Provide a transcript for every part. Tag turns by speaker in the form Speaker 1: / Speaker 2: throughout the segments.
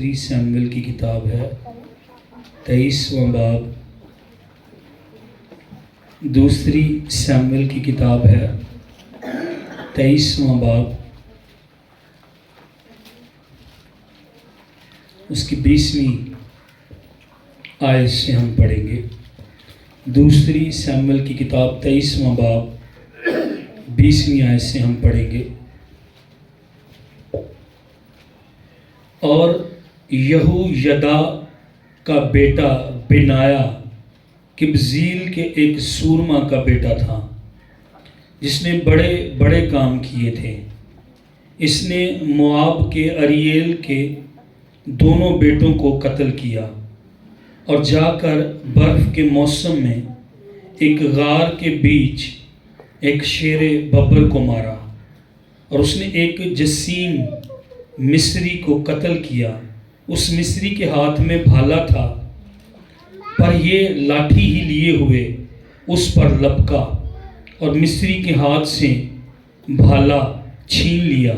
Speaker 1: دوسری سیموئیل کی کتاب ہے 23واں باب. دوسری سیموئیل کی کتاب ہے 23واں باب. اس کی 20ویں آیت سے ہم پڑھیں گے. دوسری سیموئیل کی کتاب 23واں باب 20ویں آیت سے ہم پڑھیں گے. اور یہویدا کا بیٹا بنایا کبزیل کے ایک سورما کا بیٹا تھا جس نے بڑے بڑے کام کیے تھے. اس نے مواب کے اریل کے دونوں بیٹوں کو قتل کیا اور جا کر برف کے موسم میں ایک غار کے بیچ ایک شیر ببر کو مارا. اور اس نے ایک جسیم مصری کو قتل کیا. اس مصری کے ہاتھ میں بھالا تھا پر یہ لاٹھی ہی لیے ہوئے اس پر لپکا اور مصری کے ہاتھ سے بھالا چھین لیا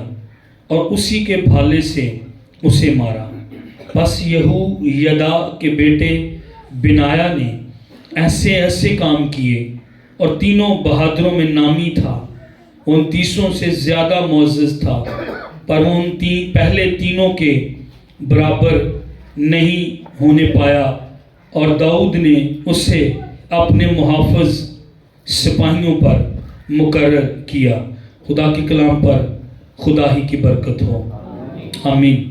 Speaker 1: اور اسی کے بھالے سے اسے مارا. بس یہویدا کے بیٹے بنایا نے ایسے ایسے کام کیے اور تینوں بہادروں میں نامی تھا. 29 سے زیادہ معزز تھا پر ان پہلے تینوں کے برابر نہیں ہونے پایا. اور داؤد نے اسے اپنے محافظ سپاہیوں پر مقرر کیا. خدا کے کلام پر خدا ہی کی برکت ہو، آمین.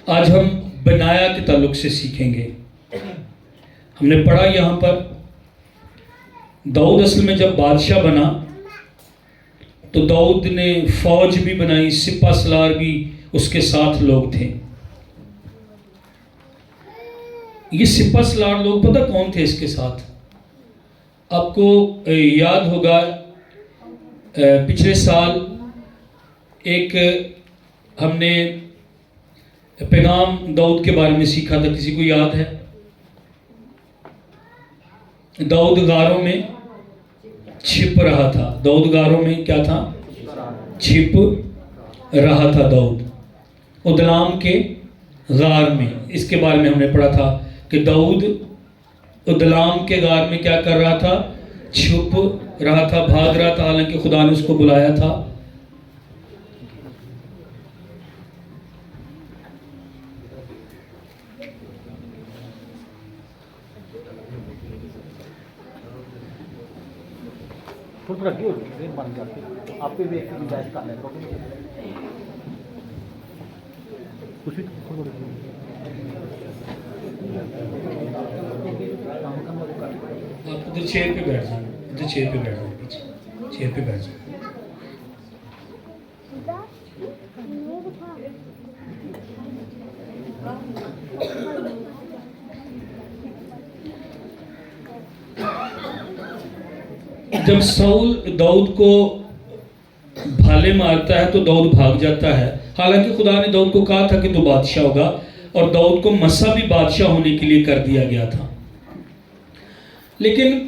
Speaker 1: آج ہم بنایا کے تعلق سے سیکھیں گے. ہم نے پڑھا یہاں پر داؤد اصل میں جب بادشاہ بنا تو داؤد نے فوج بھی بنائی، سپہ سالار بھی اس کے ساتھ لوگ تھے. یہ سپہ سالار لوگ پتہ کون تھے اس کے ساتھ؟ آپ کو یاد ہوگا پچھلے سال ایک ہم نے پیغام داؤد کے بارے میں سیکھا تھا. کسی کو یاد ہے؟ داؤد غاروں میں چھپ رہا تھا. داؤد غاروں میں کیا تھا؟ چھپ رہا تھا. داؤد ادلام کے غار میں، اس کے بارے میں ہم نے پڑھا تھا کہ داؤد ادلام کے غار میں کیا کر رہا تھا؟ چھپ رہا تھا، بھاگ رہا تھا، حالانکہ خدا نے اس کو بلایا تھا. آپ ادھر چیئر پہ بیٹھ جائیں، ادھر چیئر پہ بیٹھ جائیں، پیچھے چیئر پہ بیٹھ جائیں. جب ساؤل داؤد کو بھالے مارتا ہے تو داؤد بھاگ جاتا ہے، حالانکہ خدا نے داؤد کو کہا تھا کہ تو بادشاہ ہوگا، اور داؤد کو مسا بھی بادشاہ ہونے کے لیے کر دیا گیا تھا. لیکن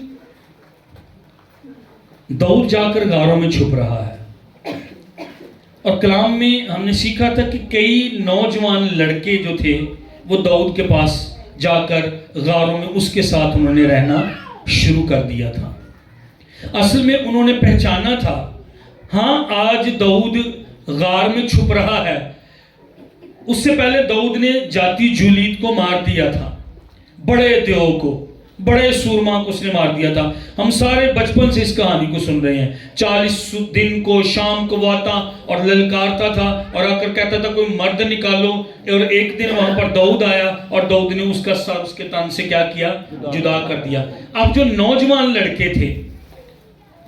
Speaker 1: داؤد جا کر غاروں میں چھپ رہا ہے. اور کلام میں ہم نے سیکھا تھا کہ کئی نوجوان لڑکے جو تھے وہ داؤد کے پاس جا کر غاروں میں اس کے ساتھ انہوں نے رہنا شروع کر دیا تھا. اصل میں انہوں نے پہچانا تھا، ہاں آج داؤد غار میں چھپ رہا ہے. اس سے پہلے داؤد نے جاتی جولیت کو مار دیا تھا، بڑے دیو کو، بڑے سورما کو اس نے مار دیا تھا. ہم سارے بچپن سے اس کہانی کو سن رہے ہیں. 40 دن کو شام کو وہ آتا اور للکارتا تھا اور آ کر کہتا تھا کوئی مرد نکالو. اور ایک دن وہاں پر داؤد آیا اور داؤد نے اس کا سر اس کے تن سے کیا کیا؟ جدا کر دیا. اب جو نوجوان لڑکے تھے،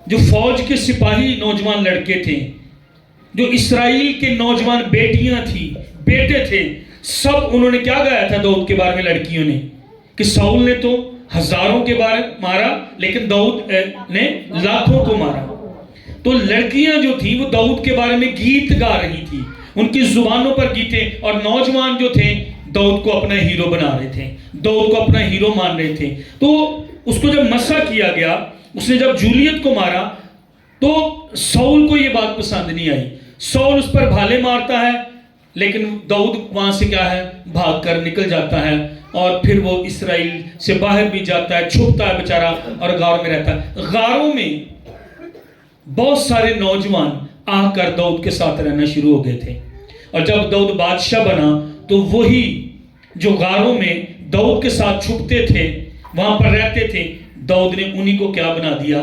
Speaker 1: جو فوج کے سپاہی نوجوان لڑکے تھے، جو اسرائیل کے نوجوان بیٹیاں تھیں، بیٹے تھے، سب انہوں نے کیا گایا تھا داؤد کے بارے میں؟ لڑکیوں نے کہ ساؤل نے تو ہزاروں کے بارے مارا لیکن داؤد نے لاکھوں کو مارا. تو لڑکیاں جو تھیں وہ داؤد کے بارے میں گیت گا رہی تھی، ان کی زبانوں پر گیتے. اور نوجوان جو تھے داؤد کو اپنا ہیرو بنا رہے تھے، داؤد کو اپنا ہیرو مان رہے تھے. تو اس کو جب مسا کیا گیا، اس نے جب جولیت کو مارا تو ساؤل کو یہ بات پسند نہیں آئی. ساؤل اس پر بھالے مارتا ہے لیکن داؤد وہاں سے کیا ہے بھاگ کر نکل جاتا ہے اور پھر وہ اسرائیل سے باہر بھی جاتا ہے, چھپتا ہے بیچارہ اور غار میں رہتا ہے. غاروں میں بہت سارے نوجوان آ کر داؤد کے ساتھ رہنا شروع ہو گئے تھے, اور جب داؤد بادشاہ بنا تو وہی جو غاروں میں داؤد کے ساتھ چھپتے تھے, وہاں پر رہتے تھے, داؤد نے انہی کو کیا بنا دیا,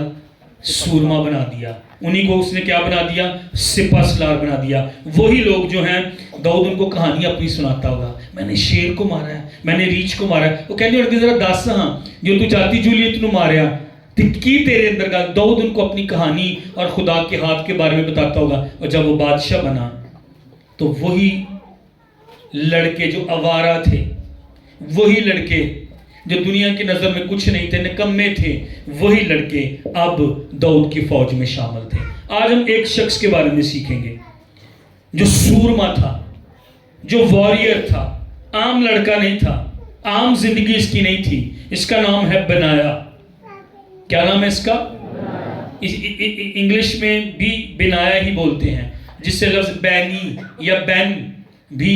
Speaker 1: سورما بنا دیا. انہی کو اس نے کیا بنا دیا, سپہ سالار بنا دیا. وہی لوگ جو ہیں داؤد ان کو کہانیاں اپنی سناتا ہوگا, میں نے شیر کو مارا ہے, میں نے ریچھ کو مارا ہے. وہ کہنے لگے ذرا دس ہاں جو تو چاہتی جولیت نو ماریا کی تیرے اندر کا. داؤد ان کو اپنی کہانی اور خدا کے ہاتھ کے بارے میں بتاتا ہوگا. اور جب وہ بادشاہ بنا تو وہی لڑکے جو آوارہ تھے, وہی لڑکے جو دنیا کی نظر میں کچھ نہیں تھے, نکمے تھے, وہی لڑکے اب داؤد کی فوج میں شامل تھے. آج ہم ایک شخص کے بارے میں سیکھیں گے جو سورما تھا, جو واریر تھا, عام لڑکا نہیں تھا, عام زندگی اس کی نہیں تھی. اس کا نام ہے بنایا. کیا نام ہے اس کا؟ انگلش میں بھی بنایا ہی بولتے ہیں, جس سے لفظ بینی یا بین بھی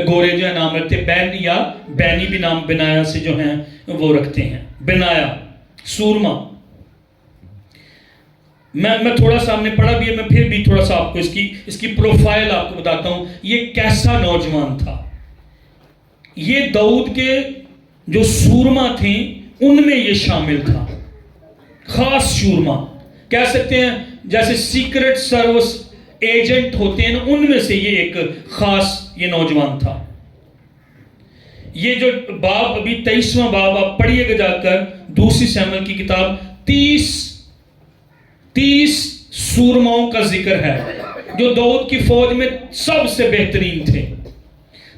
Speaker 1: گورے جو ہے نام رکھتے ہیں. بین یا بینی بھی نام بنایا سے جو ہیں وہ رکھتے ہیں. بنایا سورما. میں تھوڑا سا ہم نے پڑھا بھی ہے, میں پھر بھی تھوڑا سا آپ کو اس کی پروفائل آپ کو بتاتا ہوں. یہ کیسا نوجوان تھا. یہ داؤد کے جو سورما تھے ان میں یہ شامل تھا. خاص سورما کہہ سکتے ہیں, جیسے سیکرٹ سروس ایجنٹ ہوتے ہیں, ان میں سے یہ ایک خاص یہ نوجوان تھا. یہ جو باب ابھی 23واں باب آپ پڑھیے گا جا کر, دوسری سیموئیل کی کتاب, 30 سورماؤں کا ذکر ہے جو داؤد کی فوج میں سب سے بہترین تھے.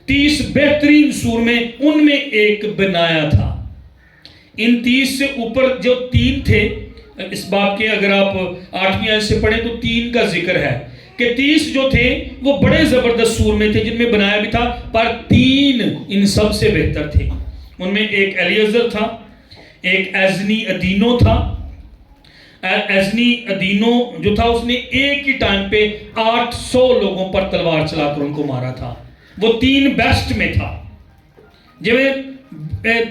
Speaker 1: 30 بہترین سورمے, ان میں ایک بنایا تھا. ان 30 سے اوپر جو 3 تھے, اس باب کے اگر آپ 8ویں آیت سے پڑھیں تو 3 کا ذکر ہے کہ 30 جو تھے وہ بڑے زبردست سورمے تھے, جن میں بنایا بھی تھا, پر 3 ان سب سے بہتر تھے. ان میں ایک الیعزر تھا, ایک ایزنی ادینو تھا. ایزنی ادینو جو تھا اس نے ایک ہی ٹائم پہ 800 لوگوں پر تلوار چلا کر ان کو مارا تھا. وہ 3 بیسٹ میں تھا. جب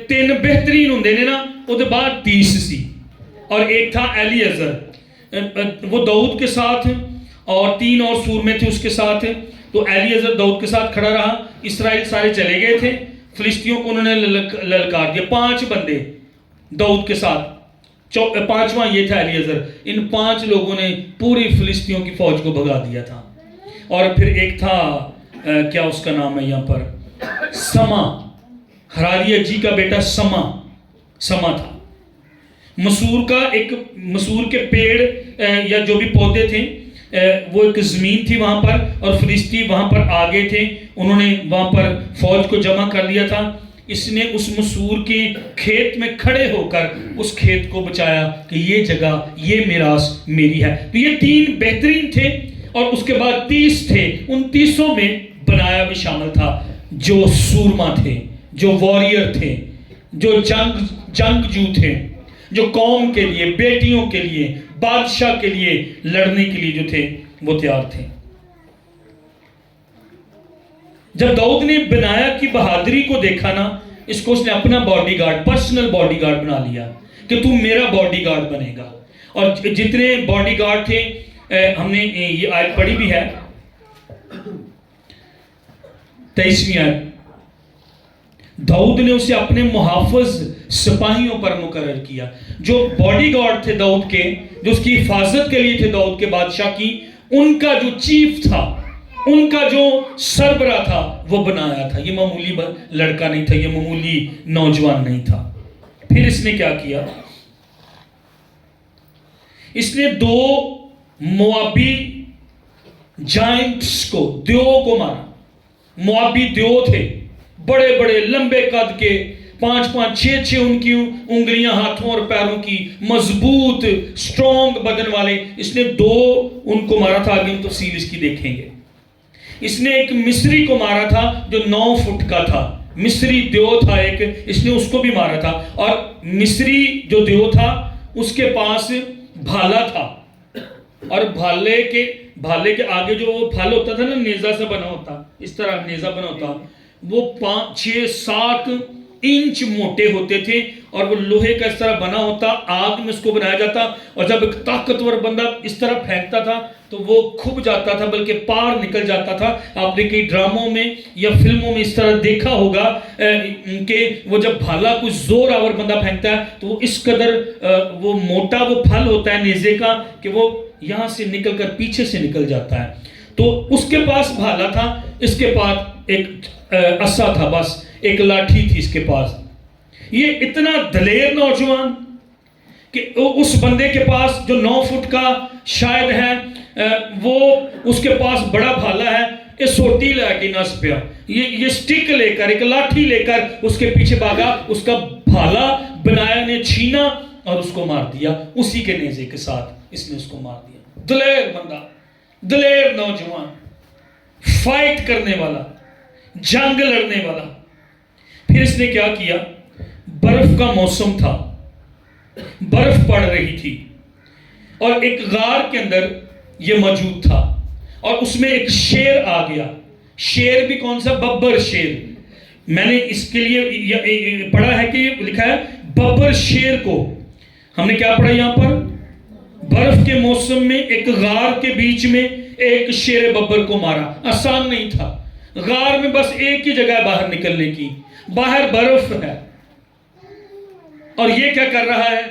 Speaker 1: 3 بہترین ہوں نے نا, وہ بعد 30 سی. اور ایک تھا الیعزر, وہ داؤد کے ساتھ, اور 3 اور سورمے تھے اس کے ساتھ. تو الیعزر داؤد کے ساتھ کھڑا رہا. اسرائیل سارے چلے گئے تھے, فلسطینیوں کو انہوں نے للکار دیا. 5 بندے داؤد کے ساتھ, 5واں یہ تھا الیعزر. ان 5 لوگوں نے پوری فلسطینیوں کی فوج کو بھگا دیا تھا. اور پھر ایک تھا, کیا اس کا نام ہے یہاں پر, سما, ہراریہ جی کا بیٹا سما تھا. مسور کے پیڑ یا جو بھی پودے تھے, وہ ایک زمین تھی وہاں پر, اور فلسطی وہاں پر آگے تھے. انہوں نے وہاں پر فوج کو جمع کر لیا تھا. اس نے اس مسور کے کھیت میں کھڑے ہو کر اس کھیت کو بچایا کہ یہ جگہ, یہ میراث میری ہے. تو یہ 3 بہترین تھے, اور اس کے بعد 30 تھے. ان 30 میں بنایا بھی شامل تھا, جو سورما تھے, جو واریر تھے, جو جنگجو تھے, جو قوم کے لیے, بیٹیوں کے لیے, بادشاہ کے لیے لڑنے کے لیے جو تھے وہ تیار تھے. جب داؤد نے بنایا کی بہادری کو دیکھا نا, اس کو اس نے اپنا body guard, personal body guard بنا لیا کہ تو میرا باڈی گارڈ بنے گا. اور جتنے باڈی گارڈ تھے, ہم نے یہ آیت پڑھی بھی ہے 23ویں آیت, داؤد نے اسے اپنے محافظ سپاہیوں پر مقرر کیا. جو باڈی گارڈ تھے داؤد کے, جو اس کی حفاظت کے لیے تھے داؤد کے بادشاہ کی, ان کا جو چیف تھا, ان کا جو سربراہ تھا, وہ بنایا تھا. یہ معمولی لڑکا نہیں تھا, یہ معمولی نوجوان نہیں تھا. پھر اس نے کیا کیا, اس نے 2 موابی جائنٹس کو, دیو کو مارا. موابی دیو تھے, بڑے بڑے لمبے قد کے, 5-5 6-6 ان کی انگلیاں ہاتھوں اور پیروں کی, مضبوط سٹرونگ بدن والے. اس نے 2 ان کو مارا تھا. آگے ہم تفصیل اس کی دیکھیں گے. اس نے ایک مصری کو مارا تھا جو 9 فٹ کا تھا. مصری دیو تھا ایک, اس نے اس کو بھی مارا تھا. اور مصری جو دیو تھا اس کے پاس بھالا تھا, اور بھالے کے بھالے کے آگے جو وہ پھل ہوتا تھا نا، نیزہ سے بنا ہوتا، اس طرح نیزہ بنا ہوتا، وہ 5-6-7 انچ موٹے ہوتے تھے، اور وہ لوہے کا اس طرح بنا ہوتا، آگ میں اس کو بنایا جاتا، اور جب ایک طاقتور بندہ اس طرح پھینکتا تھا تو وہ کھب جاتا تھا، بلکہ پار نکل جاتا تھا۔ آپ نے کئی ڈراموں میں یا فلموں میں اس طرح دیکھا ہوگا کہ وہ جب بھالا کچھ زور آور بندہ پھینکتا ہے تو وہ اس قدر وہ موٹا وہ پھل ہوتا ہے نیزے کا کہ وہ یہاں سے نکل کر پیچھے سے نکل جاتا ہے۔ تو اس کے پاس بھالا تھا، اس کے پاس ایک عصا تھا، بس ایک لاٹھی تھی اس کے پاس۔ یہ اتنا دلیر نوجوان کہ اس بندے کے پاس جو 9 فٹ کا شاید ہے، وہ اس کے پاس بڑا بھالا ہے، یہ سوٹی لے کے نس پیا، یہ سٹک لے کر، ایک لاٹھی لے کر اس کے پیچھے بھاگا، اس کا بھالا بنایا نے چھینا اور اس کو مار دیا، اسی کے نیزے کے ساتھ اس نے اس کو مار دیا۔ دلیر بندہ، دلیر نوجوان، فائٹ کرنے والا، جنگ لڑنے والا۔ پھر اس نے کیا کیا؟ برف کا موسم تھا، برف پڑ رہی تھی، اور ایک غار کے اندر یہ موجود تھا، اور اس میں ایک شیر آ گیا۔ شیر بھی کون سا؟ ببر شیر۔ میں نے اس کے لیے پڑھا ہے کہ یہ لکھا ہے ببر شیر کو۔ ہم نے کیا پڑھا یہاں پر؟ برف کے موسم میں ایک غار کے بیچ میں ایک شیر ببر کو مارا۔ آسان نہیں تھا، غار میں بس ایک ہی جگہ باہر نکلنے کی، باہر برف ہے، اور یہ کیا کر رہا ہے؟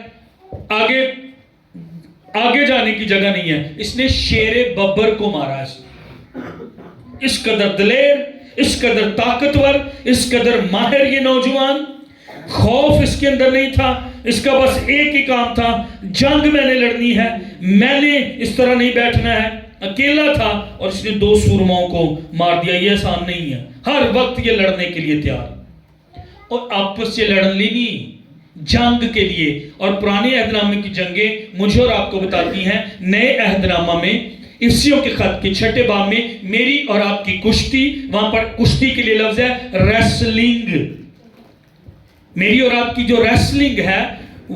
Speaker 1: آگے جانے کی جگہ نہیں ہے، اس نے شیر ببر کو مارا۔ اس قدر دلیر، اس قدر طاقتور، اس قدر ماہر یہ نوجوان۔ خوف اس کے اندر نہیں تھا، اس کا بس ایک ہی کام تھا، جنگ میں نے لڑنی ہے، میں نے اس طرح نہیں بیٹھنا ہے۔ اکیلا تھا اور اس نے 2 سورموں کو مار دیا۔ یہ آسان نہیں ہے، ہر وقت یہ لڑنے کے لیے تیار، اور آپس سے لڑن لینی جنگ کے لیے۔ اور پرانے عہد نامے کی جنگیں مجھے اور آپ کو بتاتی ہیں نئے عہد نامہ میں، افسیوں کے خط کے 6 باب میں میری اور آپ کی کشتی، وہاں پر کشتی کے لیے لفظ ہے ریسلنگ۔ میری اور آپ کی جو ریسلنگ ہے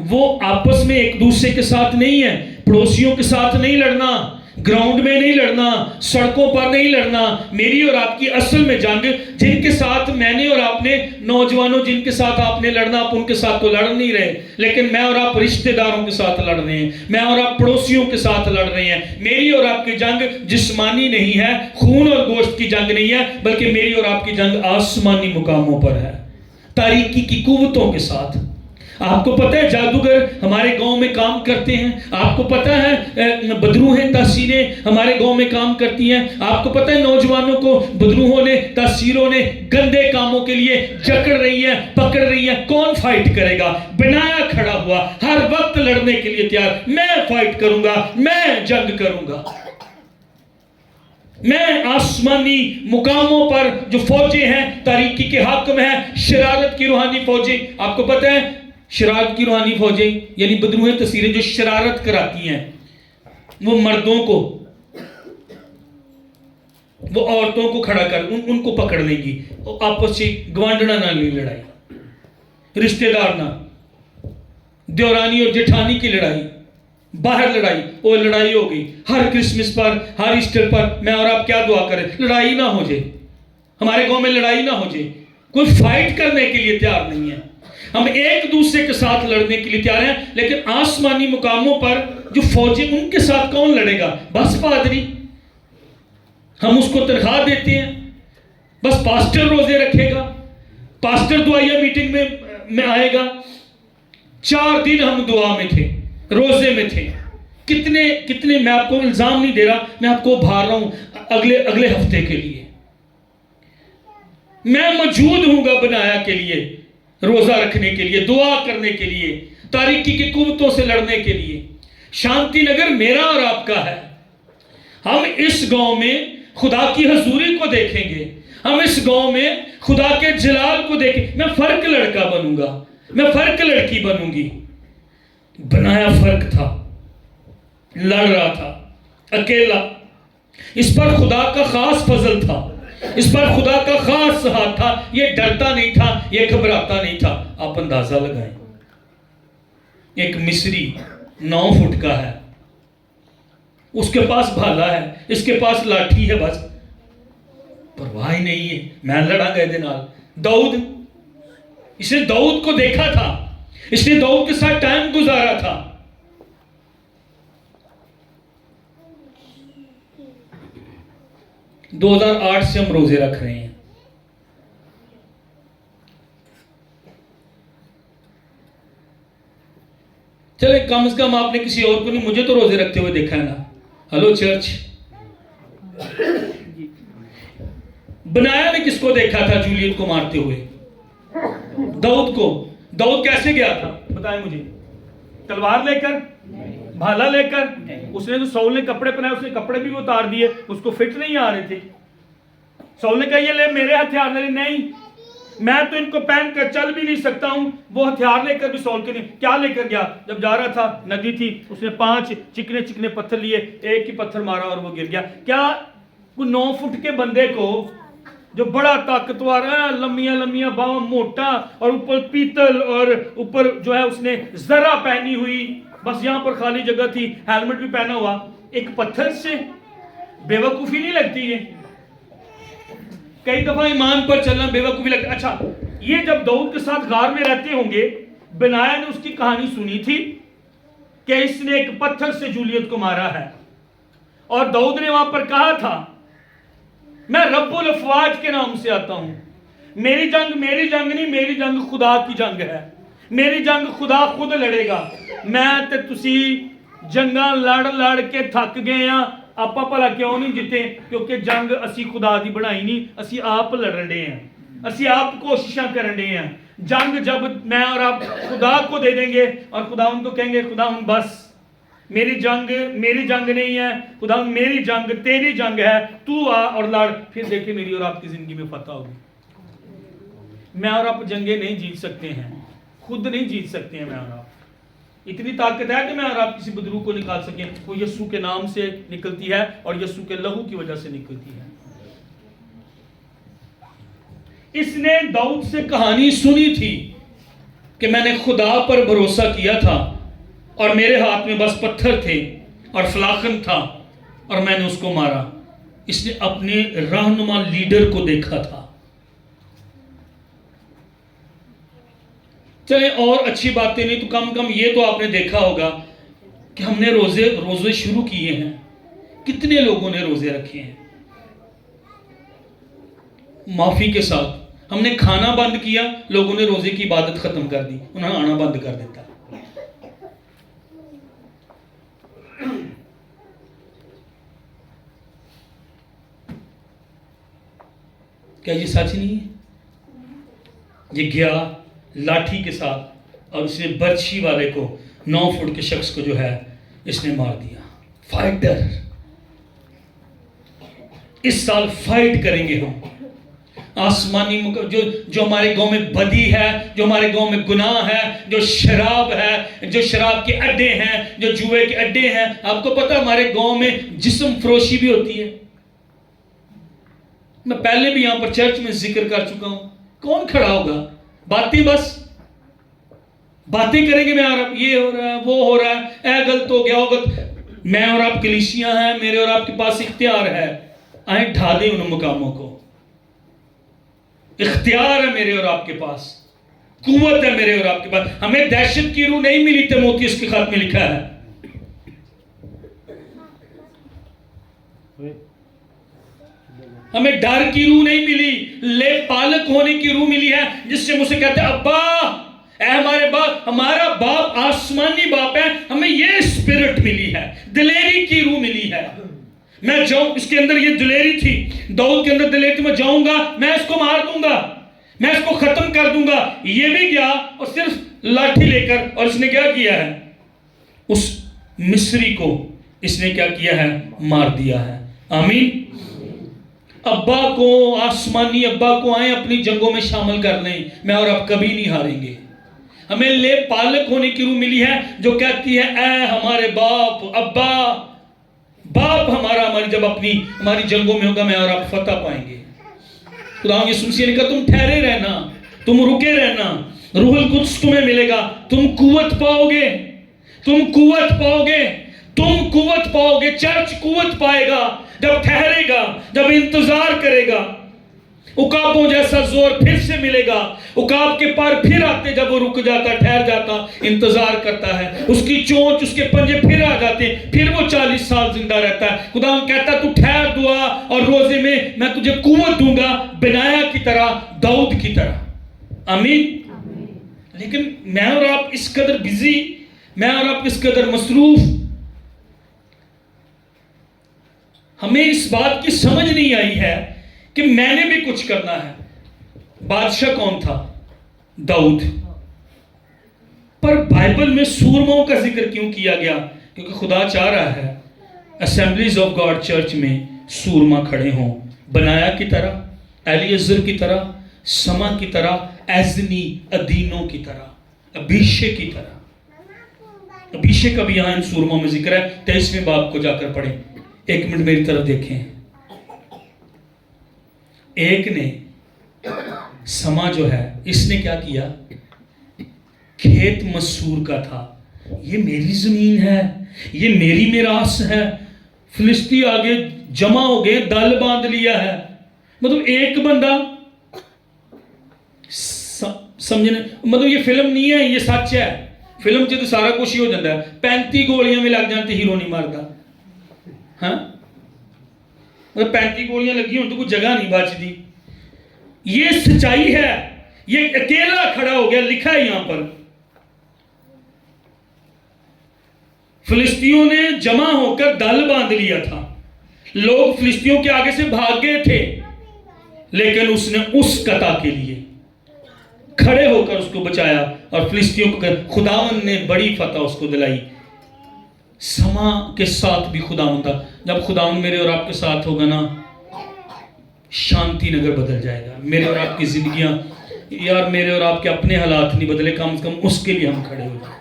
Speaker 1: وہ آپس میں ایک دوسرے کے ساتھ نہیں ہے، پڑوسیوں کے ساتھ نہیں لڑنا، گراؤنڈ میں نہیں لڑنا، سڑکوں پر نہیں لڑنا۔ میری اور آپ کی اصل میں جنگ، جن کے ساتھ میں نے اور آپ نے، نوجوانوں جن کے ساتھ آپ نے لڑنا، آپ ان کے ساتھ تو لڑ نہیں رہے، لیکن میں اور آپ رشتہ داروں کے ساتھ لڑ رہے ہیں، میں اور آپ پڑوسیوں کے ساتھ لڑ رہے ہیں۔ میری اور آپ کی جنگ جسمانی نہیں ہے، خون اور گوشت کی جنگ نہیں ہے، بلکہ میری اور آپ کی جنگ آسمانی مقاموں پر ہے، تاریکی کی قوتوں کے ساتھ۔ آپ کو پتہ ہے جادوگر ہمارے گاؤں میں کام کرتے ہیں، آپ کو پتہ ہے بدروہیں تاثیریں ہمارے گاؤں میں کام کرتی ہیں، آپ کو پتہ ہے نوجوانوں کو بدروہوں نے، تاثیروں نے گندے کاموں کے لیے جکڑ رہی ہیں، پکڑ رہی ہیں۔ کون فائٹ کرے گا؟ بنایا کھڑا ہوا، ہر وقت لڑنے کے لیے تیار، میں فائٹ کروں گا، میں جنگ کروں گا، میں آسمانی مقاموں پر جو فوجیں ہیں تاریکی کے حاکم ہیں، شرارت کی روحانی فوجیں۔ آپ کو پتہ ہے شرارت کی روحانی فوجیں یعنی بدروہیں تصویریں جو شرارت کراتی ہیں، وہ مردوں کو، وہ عورتوں کو کھڑا کر ان کو پکڑ لیں گی، آپس سے گوانڈنا نہ لڑائی، رشتہ دار نہ، دیورانی اور جٹھانی کی لڑائی، باہر لڑائی، وہ لڑائی ہو گئی۔ ہر کرسمس پر، ہر ایسٹر پر میں اور آپ کیا دعا کریں؟ لڑائی نہ ہو جائے، ہمارے گاؤں میں لڑائی نہ ہو جائے۔ کوئی فائٹ کرنے کے لیے تیار نہیں ہے، ہم ایک دوسرے کے ساتھ لڑنے کے لیے تیار ہیں، لیکن آسمانی مقاموں پر جو فوجیں، ان کے ساتھ کون لڑے گا؟ بس پادری، ہم اس کو تنخواہ دیتے ہیں، بس پاسٹر روزے رکھے گا، پاسٹر دعائیہ میٹنگ میں آئے گا۔ 4 دن ہم دعا میں تھے، روزے میں تھے۔ کتنے میں آپ کو الزام نہیں دے رہا، میں آپ کو بھار رہا ہوں اگلے ہفتے کے لیے میں موجود ہوں گا، بنایا کے لیے، روزہ رکھنے کے لیے، دعا کرنے کے لیے، تاریکی کی قوتوں سے لڑنے کے لیے۔ شانتی نگر میرا اور آپ کا ہے۔ ہم اس گاؤں میں خدا کی حضوری کو دیکھیں گے، ہم اس گاؤں میں خدا کے جلال کو دیکھیں۔ میں فرق لڑکا بنوں گا، میں فرق لڑکی بنوں گی۔ بنایا فرق تھا، لڑ رہا تھا اکیلا، اس پر خدا کا خاص فضل تھا، اس پر خدا کا خاص ہاتھ تھا۔ یہ ڈرتا نہیں تھا، یہ گھبراتا نہیں تھا۔ آپ اندازہ لگائیں، ایک مصری 9 فٹ کا ہے، اس کے پاس بھالا ہے، اس کے پاس لاٹھی ہے، بس پرواہ ہی نہیں ہے، میں لڑا گئے دے نال۔ داؤد، اس نے داؤد کو دیکھا تھا، اس نے داؤد کے ساتھ ٹائم گزارا تھا۔ 2008 سے ہم روزے رکھ رہے ہیں۔ چلے کم از کم آپ نے کسی اور کو نہیں، مجھے تو روزے رکھتے ہوئے دیکھا ہے نا۔ ہلو چرچ، بنایا نے کس کو دیکھا تھا جولیت کو مارتے ہوئے؟ داؤد کو۔ داؤد کیسے گیا تھا بتائیں مجھے؟ تلوار لے کر، بھالا لے کر؟ اس نے تو سول نے کپڑے پہنائے، اس نے کپڑے بھی اتار دیے، اس کو فٹ نہیں آ رہے تھے۔ سول نے کہا یہ لے میرے ہتھیار لے، نہیں میں تو ان کو پہن کر چل بھی نہیں سکتا ہوں۔ وہ ہتھیار لے کر بھی سول کے نہیں، کیا لے کر گیا؟ جب جا رہا تھا ندی تھی، اس نے 5 چکنے چکنے پتھر لیے، ایک ہی پتھر مارا اور وہ گر گیا۔ کیا 9 فٹ کے بندے کو جو بڑا طاقتور ہے، لمبیاں لمبیاں باؤں، موٹا، اور اوپر پیتل، اور اوپر جو ہے اس نے زرہ پہنی ہوئی، بس یہاں پر خالی جگہ تھی، ہیلمٹ بھی پہنا ہوا، ایک پتھر سے بے وقوفی نہیں لگتی ہے؟ کئی دفعہ ایمان پر چلنا بے وقوفی لگتا ہے۔ اچھا، یہ جب داؤد کے ساتھ غار میں رہتے ہوں گے، بنایا نے اس کی کہانی سنی تھی کہ اس نے ایک پتھر سے جولیت کو مارا ہے، اور داؤد نے وہاں پر کہا تھا میں رب الافواج کے نام سے آتا ہوں، میری جنگ نہیں، میری جنگ خدا کی جنگ ہے، میری جنگ خدا خود لڑے گا، میں تے تسی جنگاں لڑ کے تھک گئے ہاں، آپا پلا کیوں نہیں جیتے؟ کیونکہ جنگ اسی خدا دی بڑھائی نہیں، اسی آپ لڑن دے ہیں، اسی آپ کوششاں کرن دے ہیں۔ جنگ جب میں اور آپ خدا کو دے دیں گے، اور خدا ان کو کہیں گے خدا ان بس میری جنگ نہیں ہے، خدا میری جنگ تیری جنگ ہے، تو آ اور لڑ، پھر دیکھیں میری اور آپ کی زندگی میں فتح ہوگی۔ میں اور آپ جنگیں نہیں جیت سکتے ہیں، خود نہیں جیت سکتے ہیں۔ میں اور آپ اتنی طاقت ہے کہ میں اور آپ کسی بدروح کو نکال سکیں، وہ یسوع کے نام سے نکلتی ہے اور یسوع کے لہو کی وجہ سے نکلتی ہے۔ اس نے داؤد سے کہانی سنی تھی کہ میں نے خدا پر بھروسہ کیا تھا اور میرے ہاتھ میں بس پتھر تھے اور فلاخن تھا اور میں نے اس کو مارا۔ اس نے اپنے رہنما لیڈر کو دیکھا تھا۔ چلیں اور اچھی باتیں نہیں تو کم یہ تو آپ نے دیکھا ہوگا کہ ہم نے روزے شروع کیے ہیں، کتنے لوگوں نے روزے رکھے ہیں معافی کے ساتھ۔ ہم نے کھانا بند کیا، لوگوں نے روزے کی عبادت ختم کر دی، انہوں نے آنا بند کر دیتا۔ کیا یہ سچ نہیں ہے؟ یہ گیا لاٹھی کے ساتھ اور اس نے برچھی والے کو 9 فٹ کے شخص کو جو ہے اس نے مار دیا۔ فائٹر، اس سال فائٹ کریں گے ہم۔ آسمانی جو ہمارے گاؤں میں بدی ہے، جو ہمارے گاؤں میں گناہ ہے، جو شراب ہے، جو شراب کے اڈے ہیں، جو جوئے کے اڈے ہیں۔ آپ کو پتا ہمارے گاؤں میں جسم فروشی بھی ہوتی ہے۔ میں پہلے بھی یہاں پر چرچ میں ذکر کر چکا ہوں۔ کون کھڑا ہوگا؟ باتیں بس باتیں کریں گے، میں اور آپ یہ ہو رہا ہے، وہ ہو رہا ہے، اے غلط ہو گیا ہو غلط۔ میں اور آپ کلیسیاں ہیں، میرے اور آپ کے پاس اختیار ہے، آئیں ڈھا دیں ان مقاموں کو۔ اختیار ہے میرے اور آپ کے پاس، قوت ہے میرے اور آپ کے پاس۔ ہمیں دہشت کی روح نہیں ملی، تیموتھیوس کے خط میں لکھا ہے۔ ہمیں ڈر کی روح نہیں ملی، لے پالک ہونے کی روح ملی ہے، جس سے مجھ سے کہتے ہیں ابا، اے ہمارے باپ، ہمارا باپ آسمانی باپ ہے، ہمیں یہ اسپرٹ ملی ہے، دلیری کی روح ملی ہے۔ میں جاؤں، اس کے اندر یہ دلیری تھی، داؤد کے اندر دلیری تھی، میں جاؤں گا، میں اس کو مار دوں گا، میں اس کو ختم کر دوں گا۔ یہ بھی گیا اور صرف لاٹھی لے کر، اور اس نے کیا کیا ہے؟ اس مصری کو اس نے کیا کیا ہے؟ مار دیا ہے۔ آمین۔ ابا کو، آسمانی ابا کو آئیں اپنی جنگوں میں شامل کر لیں، میں اور آپ کبھی نہیں ہاریں گے۔ ہمیں لے پالک ہونے کی روح ملی ہے جو کہتی ہے اے ہمارے باپ، ابا، باپ ہمارا، ہماری جنگوں میں ہوگا، میں اور آپ فتح پائیں گے۔ خدا یسوع مسیح نے کہا تم ٹھہرے رہنا، تم رکے رہنا، روح القدس تمہیں ملے گا، تم قوت پاؤ گے، تم قوت پاؤ گے، تم قوت پاؤ گے، چرچ قوت پائے گا جب ٹھہرے گا، جب انتظار کرے گا۔ عقابوں جیسا زور پھر سے ملے گا، عقاب کے پر پھر آتے، جب وہ رک جاتا، ٹھہر جاتا، انتظار کرتا ہے، اس کی چونچ، اس کے پنجے پھر آ جاتے ہیں، پھر وہ 40 سال زندہ رہتا ہے۔ خدا کہتا ہے تو ٹھہر دعا اور روزے میں تجھے قوت دوں گا، بنایا کی طرح، داؤد کی طرح۔ آمین۔ لیکن میں اور آپ اس قدر بزی، میں اور آپ اس قدر مصروف، ہمیں اس بات کی سمجھ نہیں آئی ہے کہ میں نے بھی کچھ کرنا ہے۔ بادشاہ کون تھا؟ داؤد۔ پر بائبل میں سورموں کا ذکر کیوں کیا گیا؟ کیونکہ خدا چاہ رہا ہے اسمبلیز آف گاڈ چرچ میں سورما کھڑے ہوں، بنایا کی طرح، ایلیعزر کی طرح، سما کی طرح، ایزنی ادینوں کی طرح، ابیشے کی طرح۔ ابیشے کا بھی یہاں ان سورموں میں ذکر ہے، 23ویں باب کو جا کر پڑھیں۔ ایک منٹ میری طرف دیکھیں۔ ایک نے، سما جو ہے، اس نے کیا کیا؟ کھیت مسور کا تھا، یہ میری زمین ہے، یہ میری میراث ہے، فلسطی آگے جمع ہو گئے، دل باندھ لیا ہے۔ مطلب ایک بندہ سمجھنے، مطلب یہ فلم نہیں ہے، یہ سچ ہے۔ فلم سے تو سارا کچھ ہی ہو جاتا ہے، 35 گولیاں میں لگ جاتی، ہیرو نہیں مارتا۔ ہاں، مطلب 35 گولیاں لگی ہوں تو کوئی جگہ نہیں بچتی۔ یہ سچائی ہے، یہ اکیلا کھڑا ہو گیا، لکھا ہے یہاں پر۔ فلسطینیوں نے جمع ہو کر دل باندھ لیا تھا، لوگ فلسطینیوں کے آگے سے بھاگ گئے تھے، لیکن اس نے اس قطع کے لیے کھڑے ہو کر اس کو بچایا، اور فلسطینیوں کو خداوند نے بڑی فتح اس کو دلائی۔ سما کے ساتھ بھی خداوند تھا۔ جب خداوند میرے اور آپ کے ساتھ ہوگا نا، شانتی نگر بدل جائے گا۔ میرے اور آپ کی زندگیاں، یار میرے اور آپ کے اپنے حالات نہیں بدلے، کم از کم اس کے لیے ہم کھڑے ہو جائیں۔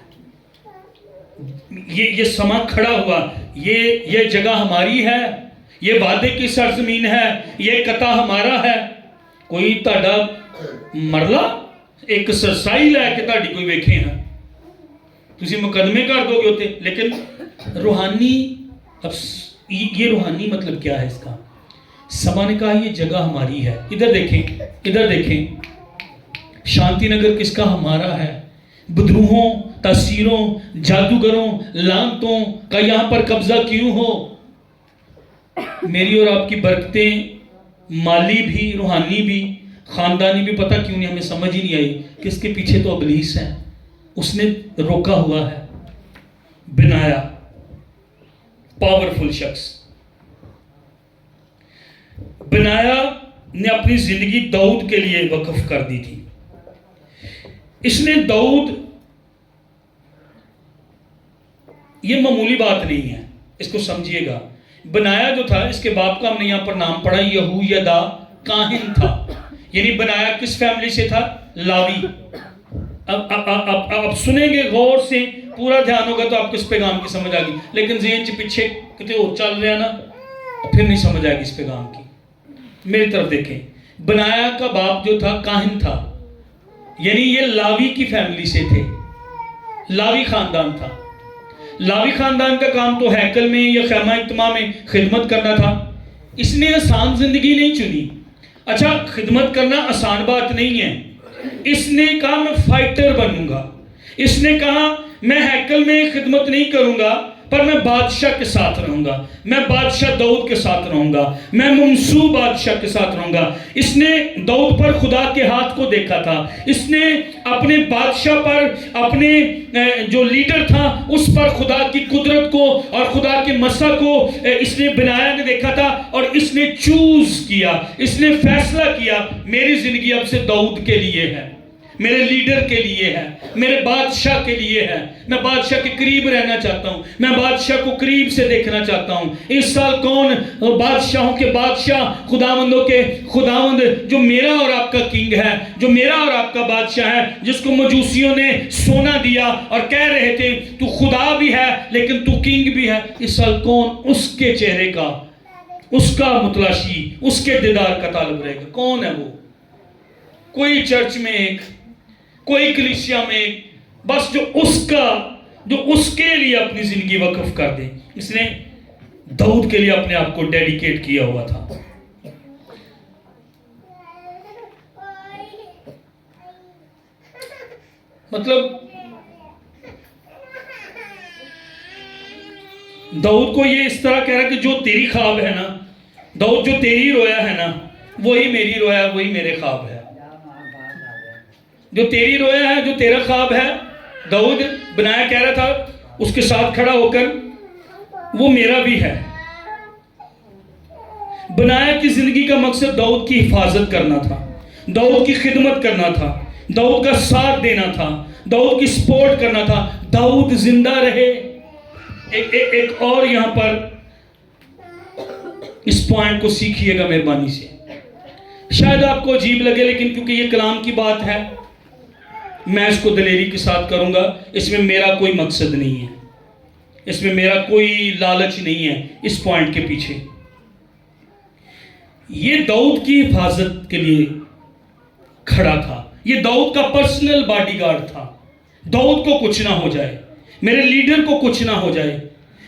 Speaker 1: یہ سما کھڑا ہوا، یہ جگہ ہماری ہے، یہ وعدے کی سرزمین ہے، یہ قطع ہمارا ہے۔ کوئی تہاڈا مرلا ایک سرسائی لے کے تہاڈی کوئی ویکھے ہیں، تسی مقدمے کر دو گے ہوتے۔ لیکن روحانی، اب یہ روحانی مطلب کیا ہے اس کا؟ سما نے کہا یہ جگہ ہماری ہے۔ ادھر دیکھیں، ادھر دیکھیں، شانتی نگر کس کا؟ ہمارا ہے۔ بدروہوں، تاثیروں، جادوگروں، لعنتوں کا یہاں پر قبضہ کیوں ہو؟ میری اور آپ کی برکتیں، مالی بھی، روحانی بھی، خاندانی بھی، پتہ کیوں نہیں ہمیں سمجھ ہی نہیں آئی کہ اس کے پیچھے تو ابلیس ہے، اس نے روکا ہوا ہے۔ بنایا، پاورفل شخص، بنایا نے اپنی زندگی داؤد کے لیے وقف کر دی تھی۔ اس نے داؤد، یہ معمولی بات نہیں ہے، اس کو سمجھیے گا۔ بنایا جو تھا، اس کے باپ کا ہم نے یہاں پر نام پڑھا، یہویدا کاہن تھا۔ یعنی بنایا کس فیملی سے تھا؟ لاوی۔ اب سنیں گے غور سے، پورا دھیان ہوگا تو آپ کو اس پیغام کی سمجھ آگی۔ لیکن ذہن سے پیچھے کتے اور چل رہے ہیں نا، پھر نہیں سمجھ آئے گی اس پیغام کی۔ میری طرف دیکھیں، بنایا کا باپ جو تھا کاہن تھا، یعنی یہ لاوی کی فیملی سے تھے، لاوی خاندان تھا۔ لاوی خاندان کا کام تو ہیکل میں یا خیمہ اجتماع میں خدمت کرنا تھا۔ اس نے آسان زندگی نہیں چنی۔ اچھا، خدمت کرنا آسان بات نہیں ہے۔ اس نے کہا میں فائٹر بنوں گا، اس نے کہا میں ہیکل میں خدمت نہیں کروں گا، پر میں بادشاہ کے ساتھ رہوں گا، میں بادشاہ داؤد کے ساتھ رہوں گا، میں منصوب بادشاہ کے ساتھ رہوں گا۔ اس نے داؤد پر خدا کے ہاتھ کو دیکھا تھا، اس نے اپنے بادشاہ پر، اپنے جو لیڈر تھا اس پر خدا کی قدرت کو اور خدا کے مسا کو اس نے بنایا نے دیکھا تھا، اور اس نے چوز کیا، اس نے فیصلہ کیا، میری زندگی اب سے داؤد کے لیے ہے، میرے لیڈر کے لیے ہے، میرے بادشاہ کے لیے ہے۔ میں بادشاہ کے قریب رہنا چاہتا ہوں، میں بادشاہ کو قریب سے دیکھنا چاہتا ہوں۔ اس سال کون بادشاہوں کے بادشاہ، خداوندوں کے خداوند، جو میرا اور آپ کا کنگ ہے، جو میرا اور آپ کا بادشاہ ہے، جس کو مجوسیوں نے سونا دیا اور کہہ رہے تھے تو خدا بھی ہے لیکن تو کنگ بھی ہے، اس سال کون اس کے چہرے کا، اس کا متلاشی، اس کے دیدار کا طالب رہے گا؟ کون ہے وہ؟ کوئی چرچ میں ایک، کوئی کلیسیا میں، بس جو اس کے لیے اپنی زندگی وقف کر دے۔ اس نے داؤد کے لیے اپنے آپ کو ڈیڈیکیٹ کیا ہوا تھا. مطلب داؤد کو یہ اس طرح کہہ رہا کہ جو تیری خواب ہے نا داؤد، جو تیری رویا ہے نا وہی میری رویا ہے، وہی میرے خواب ہے. جو تیری رویا ہے، جو تیرا خواب ہے، داؤد بنایا کہہ رہا تھا اس کے ساتھ کھڑا ہو کر، وہ میرا بھی ہے. بنایا کی زندگی کا مقصد داؤد کی حفاظت کرنا تھا، داؤد کی خدمت کرنا تھا، داؤد کا ساتھ دینا تھا، داؤد کی سپورٹ کرنا تھا، داؤد زندہ رہے. ایک اور یہاں پر اس پوائنٹ کو سیکھیے گا مہربانی سے. شاید آپ کو عجیب لگے، لیکن کیونکہ یہ کلام کی بات ہے میں اس کو دلیری کے ساتھ کروں گا. اس میں میرا کوئی مقصد نہیں ہے، اس میں میرا کوئی لالچ نہیں ہے. اس پوائنٹ کے پیچھے یہ داؤد کی حفاظت کے لیے کھڑا تھا. یہ داؤد کا پرسنل باڈی گارڈ تھا. داؤد کو کچھ نہ ہو جائے، میرے لیڈر کو کچھ نہ ہو جائے.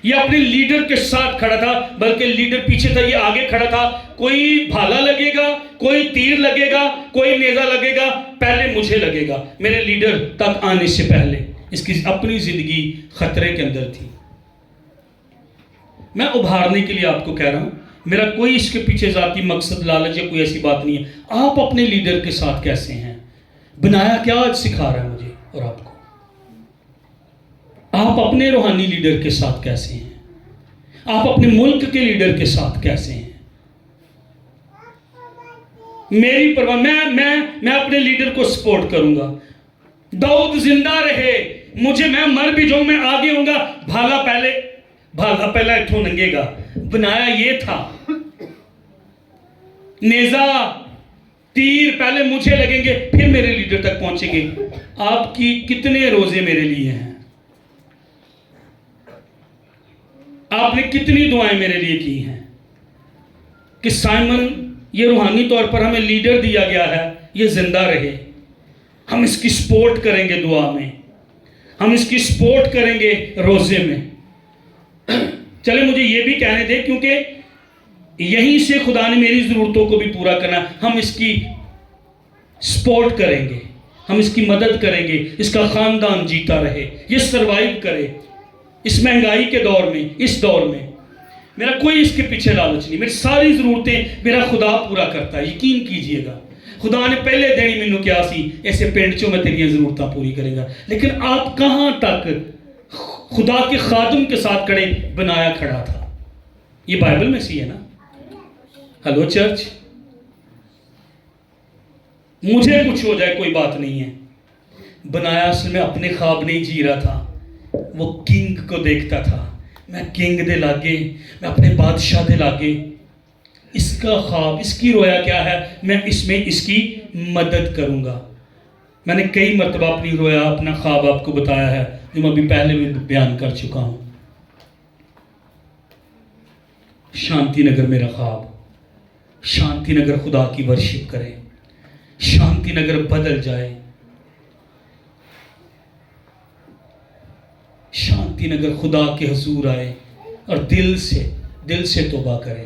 Speaker 1: یہ اپنے لیڈر کے ساتھ کھڑا تھا، بلکہ لیڈر پیچھے تھا، یہ آگے کھڑا تھا. کوئی بھالا لگے گا، کوئی تیر لگے گا، کوئی نیزہ لگے گا، پہلے مجھے لگے گا. میرے لیڈر تک آنے سے پہلے اس کی اپنی زندگی خطرے کے اندر تھی. میں ابھارنے کے لیے آپ کو کہہ رہا ہوں، میرا کوئی اس کے پیچھے ذاتی مقصد لالچ یا کوئی ایسی بات نہیں ہے. آپ اپنے لیڈر کے ساتھ کیسے ہیں؟ بنایا کیا آج سکھا رہا ہے مجھے اور آپ کو؟ آپ اپنے روحانی لیڈر کے ساتھ کیسے ہیں؟ آپ اپنے ملک کے لیڈر کے ساتھ کیسے ہیں؟ میری پرواہ، میں اپنے لیڈر کو سپورٹ کروں گا. داؤد زندہ رہے، مجھے، میں مر بھی جاؤں، میں آگے ہوں گا. بھالا پہلے اتھوں لنگے گا. بنایا یہ تھا، نیزہ تیر پہلے مجھے لگیں گے، پھر میرے لیڈر تک پہنچیں گے. آپ کی کتنے روزے میرے لیے ہیں؟ آپ نے کتنی دعائیں میرے لیے کی ہیں کہ سائمن، یہ روحانی طور پر ہمیں لیڈر دیا گیا ہے، یہ زندہ رہے. ہم اس کی سپورٹ کریں گے دعا میں، ہم اس کی سپورٹ کریں گے روزے میں. چلے مجھے یہ بھی کہنے دے، کیونکہ یہیں سے خدا نے میری ضرورتوں کو بھی پورا کرنا. ہم اس کی سپورٹ کریں گے، ہم اس کی مدد کریں گے، اس کا خاندان جیتا رہے، یہ سروائیو کرے اس مہنگائی کے دور میں، اس دور میں. میرا کوئی اس کے پیچھے لالچ نہیں. میری ساری ضرورتیں میرا خدا پورا کرتا ہے، یقین کیجئے گا. خدا نے پہلے دینی مینوں کیا سی، ایسے پینڈچوں میں تیری ضرورتیں پوری کرے گا. لیکن آپ کہاں تک خدا کے خادم کے ساتھ کھڑے؟ بنایا کھڑا تھا. یہ بائبل میں سی ہے نا. ہلو چرچ، مجھے کچھ ہو جائے کوئی بات نہیں ہے. بنایا اصل میں اپنے خواب نہیں جی رہا تھا، وہ کنگ کو دیکھتا تھا. میں کنگ دے لاگے، میں اپنے بادشاہ دے لاگے. اس کا خواب، اس کی رویا کیا ہے، میں اس کی مدد کروں گا. میں نے کئی مرتبہ اپنی رویا، اپنا خواب آپ کو بتایا ہے، جو میں ابھی پہلے بھی بیان کر چکا ہوں. شانتی نگر میرا خواب. شانتی نگر خدا کی ورشپ کرے، شانتی نگر بدل جائے. شانتی نگر خدا کے حضور آئے اور دل سے توبہ کرے.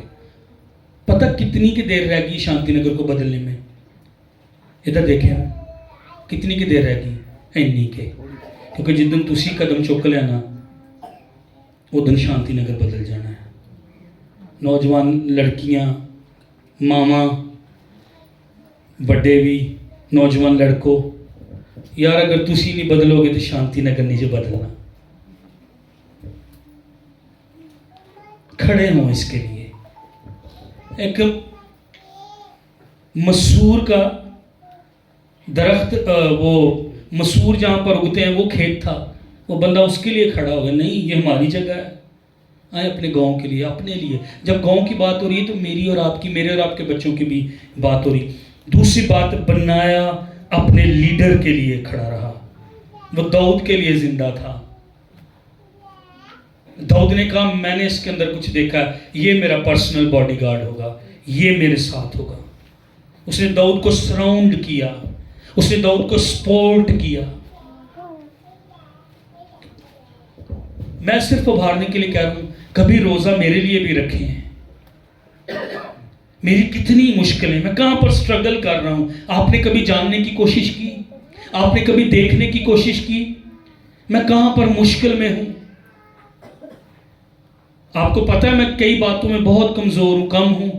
Speaker 1: پتہ کتنی کی دیر رہ گئی شانتی نگر کو بدلنے میں؟ ادھر دیکھیں نا، کتنی کی دیر رہ گئی؟ اینی کے. کیونکہ جس دن تسی قدم چک لیا نا، وہ دن شانتی نگر بدل جانا ہے. نوجوان لڑکیاں، ماما، بڑے بھی، نوجوان لڑکوں، یار اگر تسی نہیں بدلو گے تو شانتی نگر نہیں جو بدلنا. کھڑے ہوں اس کے لیے. ایک مسور کا درخت، وہ مسور جہاں پر اگتے ہیں وہ کھیت تھا، وہ بندہ اس کے لیے کھڑا ہو گیا، نہیں یہ ہماری جگہ ہے، آئے اپنے گاؤں کے لیے، اپنے لیے. جب گاؤں کی بات ہو رہی ہے تو میری اور آپ کی، میرے اور آپ کے بچوں کی بھی بات ہو رہی. دوسری بات، بنایا اپنے لیڈر کے لیے کھڑا رہا. وہ داؤد کے لیے زندہ تھا. داؤد نے کہا میں نے اس کے اندر کچھ دیکھا ہے، یہ میرا پرسنل باڈی گارڈ ہوگا، یہ میرے ساتھ ہوگا. اس نے داؤد کو سراؤنڈ کیا، اس نے داؤد کو سپورٹ کیا. میں صرف ابھارنے کے لیے کہہ رہا ہوں، کبھی روزہ میرے لیے بھی رکھے ہیں. میری کتنی مشکلیں، میں کہاں پر سٹرگل کر رہا ہوں. آپ نے کبھی جاننے کی کوشش کی؟ آپ نے کبھی دیکھنے کی کوشش کی میں کہاں پر مشکل میں ہوں؟ آپ کو پتا ہے میں کئی باتوں میں بہت کمزور ہوں، کم ہوں.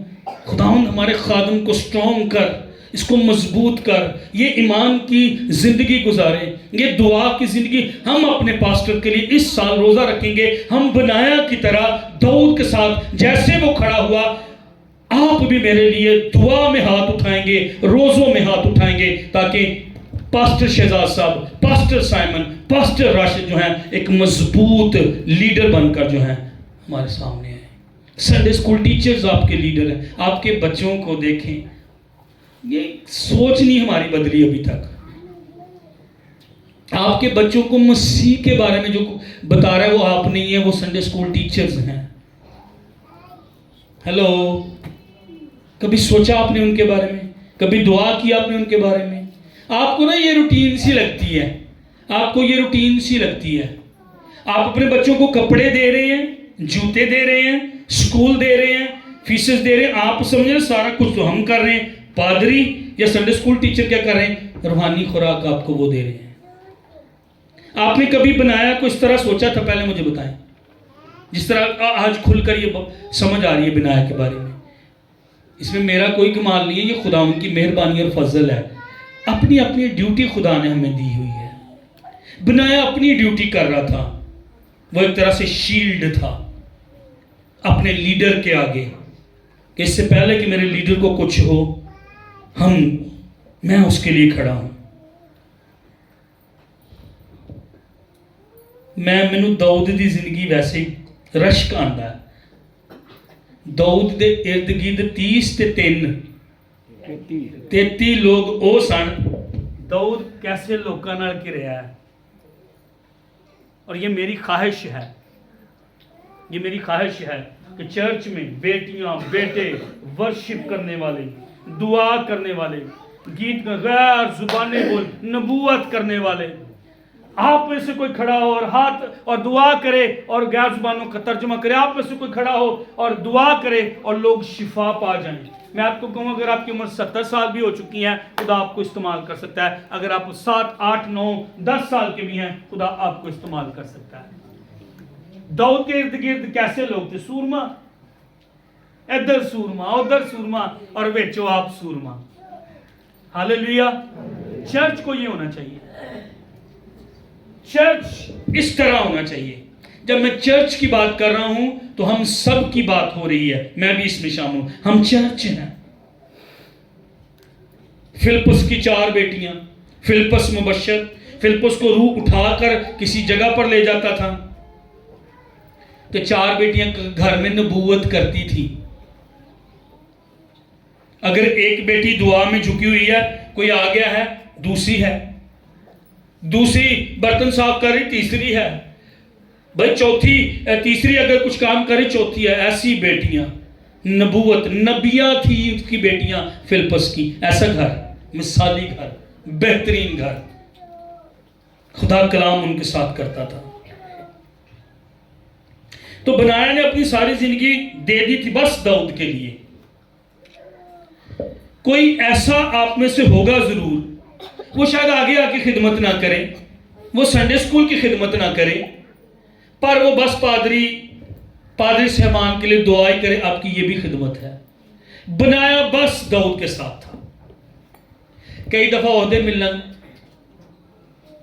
Speaker 1: خداوند ہمارے خادم کو سٹرونگ کر، اس کو مضبوط کر، یہ ایمان کی زندگی گزارے، یہ دعا کی زندگی. ہم اپنے پاسٹر کے لیے اس سال روزہ رکھیں گے، ہم بنایا کی طرح داؤد کے ساتھ جیسے وہ کھڑا ہوا، آپ بھی میرے لیے دعا میں ہاتھ اٹھائیں گے، روزوں میں ہاتھ اٹھائیں گے، تاکہ پاسٹر شہزاد صاحب، پاسٹر سائمن، پاسٹر راشد جو ہیں ایک مضبوط لیڈر بن کر جو ہیں ہمارے سامنے ہیں. سنڈے اسکول ٹیچرز آپ کے لیڈر ہیں. آپ کے بچوں کو دیکھیں، یہ سوچ نہیں ہماری بدلی ابھی تک. آپ کے بچوں کو مسیح کے بارے میں جو بتا رہا ہے وہ آپ نہیں ہے، وہ سنڈے اسکول ٹیچرز ہیں. ہیلو، کبھی سوچا آپ نے ان کے بارے میں؟ کبھی دعا کی آپ نے ان کے بارے میں؟ آپ کو نا یہ روٹین سی لگتی ہے، آپ کو یہ روٹین سی لگتی ہے. آپ اپنے بچوں کو کپڑے دے رہے ہیں، جوتے دے رہے ہیں، سکول دے رہے ہیں، فیسز دے رہے ہیں. آپ سمجھ رہے سارا کچھ تو ہم کر رہے ہیں. پادری یا سنڈے اسکول ٹیچر کیا کر رہے ہیں؟ روحانی خوراک آپ کو وہ دے رہے ہیں. آپ نے کبھی بنایا کو اس طرح سوچا تھا؟ پہلے مجھے بتائیں. جس طرح آج کھل کر یہ سمجھ آ رہی ہے بنایا کے بارے میں، اس میں میرا کوئی کمال نہیں ہے، یہ خداوند کی مہربانی اور فضل ہے. اپنی اپنی ڈیوٹی خدا نے ہمیں دی ہوئی ہے. بنایا اپنی ڈیوٹی کر رہا تھا، وہ ایک طرح سے شیلڈ تھا اپنے لیڈر کے آگے، کہ اس سے پہلے کہ میرے لیڈر کو کچھ ہو میں اس کے لیے کھڑا ہوں. مینوں داؤد دی زندگی ویسے رشک آندا ہے. داؤد دے ارد گرد 30 تے 33 لوگ او سن. داؤد کیسے لوکاں نال کی رہا ہے. اور یہ میری خواہش ہے، یہ میری خواہش ہے کہ چرچ میں بیٹیاں بیٹے ورشپ کرنے والے، دعا کرنے والے، گیت غیر زبانیں بول نبوت کرنے والے، آپ میں سے کوئی کھڑا ہو اور ہاتھ اور دعا کرے اور غیر زبانوں کا ترجمہ کرے. آپ میں سے کوئی کھڑا ہو اور دعا کرے اور لوگ شفا پا جائیں. میں آپ کو کہوں اگر آپ کی عمر 70 سال بھی ہو چکی ہے، خدا آپ کو استعمال کر سکتا ہے. اگر آپ 7 8 9 10 سال کے بھی ہیں، خدا آپ کو استعمال کر سکتا ہے. داؤد کے ارد گرد کیسے لوگ تھے؟ سورما، ادھر سورما ادھر سورما اور ویچو آپ سورما. ہاللیلویہ. چرچ کو یہ ہونا چاہیے، چرچ اس طرح ہونا چاہیے. جب میں چرچ کی بات کر رہا ہوں تو ہم سب کی بات ہو رہی ہے، میں بھی اس میں شامل ہوں. ہم چرچ ہیں. فلپس کی 4 بیٹیاں، فلپس مبشر، فلپس کو روح اٹھا کر کسی جگہ پر لے جاتا تھا کہ 4 بیٹیاں گھر میں نبوت کرتی تھی. اگر ایک بیٹی دعا میں جھکی ہوئی ہے، کوئی آ گیا ہے، دوسری ہے، دوسری برتن صاف کر رہی، تیسری ہے بھائی، چوتھی تیسری اگر کچھ کام کرے، چوتھی ہے. ایسی بیٹیاں نبوت، نبیہ تھی اس کی بیٹیاں فلپس کی. ایسا گھر، مثالی گھر، بہترین گھر. خدا کلام ان کے ساتھ کرتا تھا. تو بنایا نے اپنی ساری زندگی دے دی تھی بس داؤد کے لیے. کوئی ایسا آپ میں سے ہوگا ضرور، وہ شاید آگے آ کے خدمت نہ کرے، وہ سنڈے اسکول کی خدمت نہ کرے، پر وہ بس پادری صاحبان کے لیے دعائیں کرے. آپ کی یہ بھی خدمت ہے. بنایا بس داؤد کے ساتھ تھا. کئی دفعہ عہدے ملنا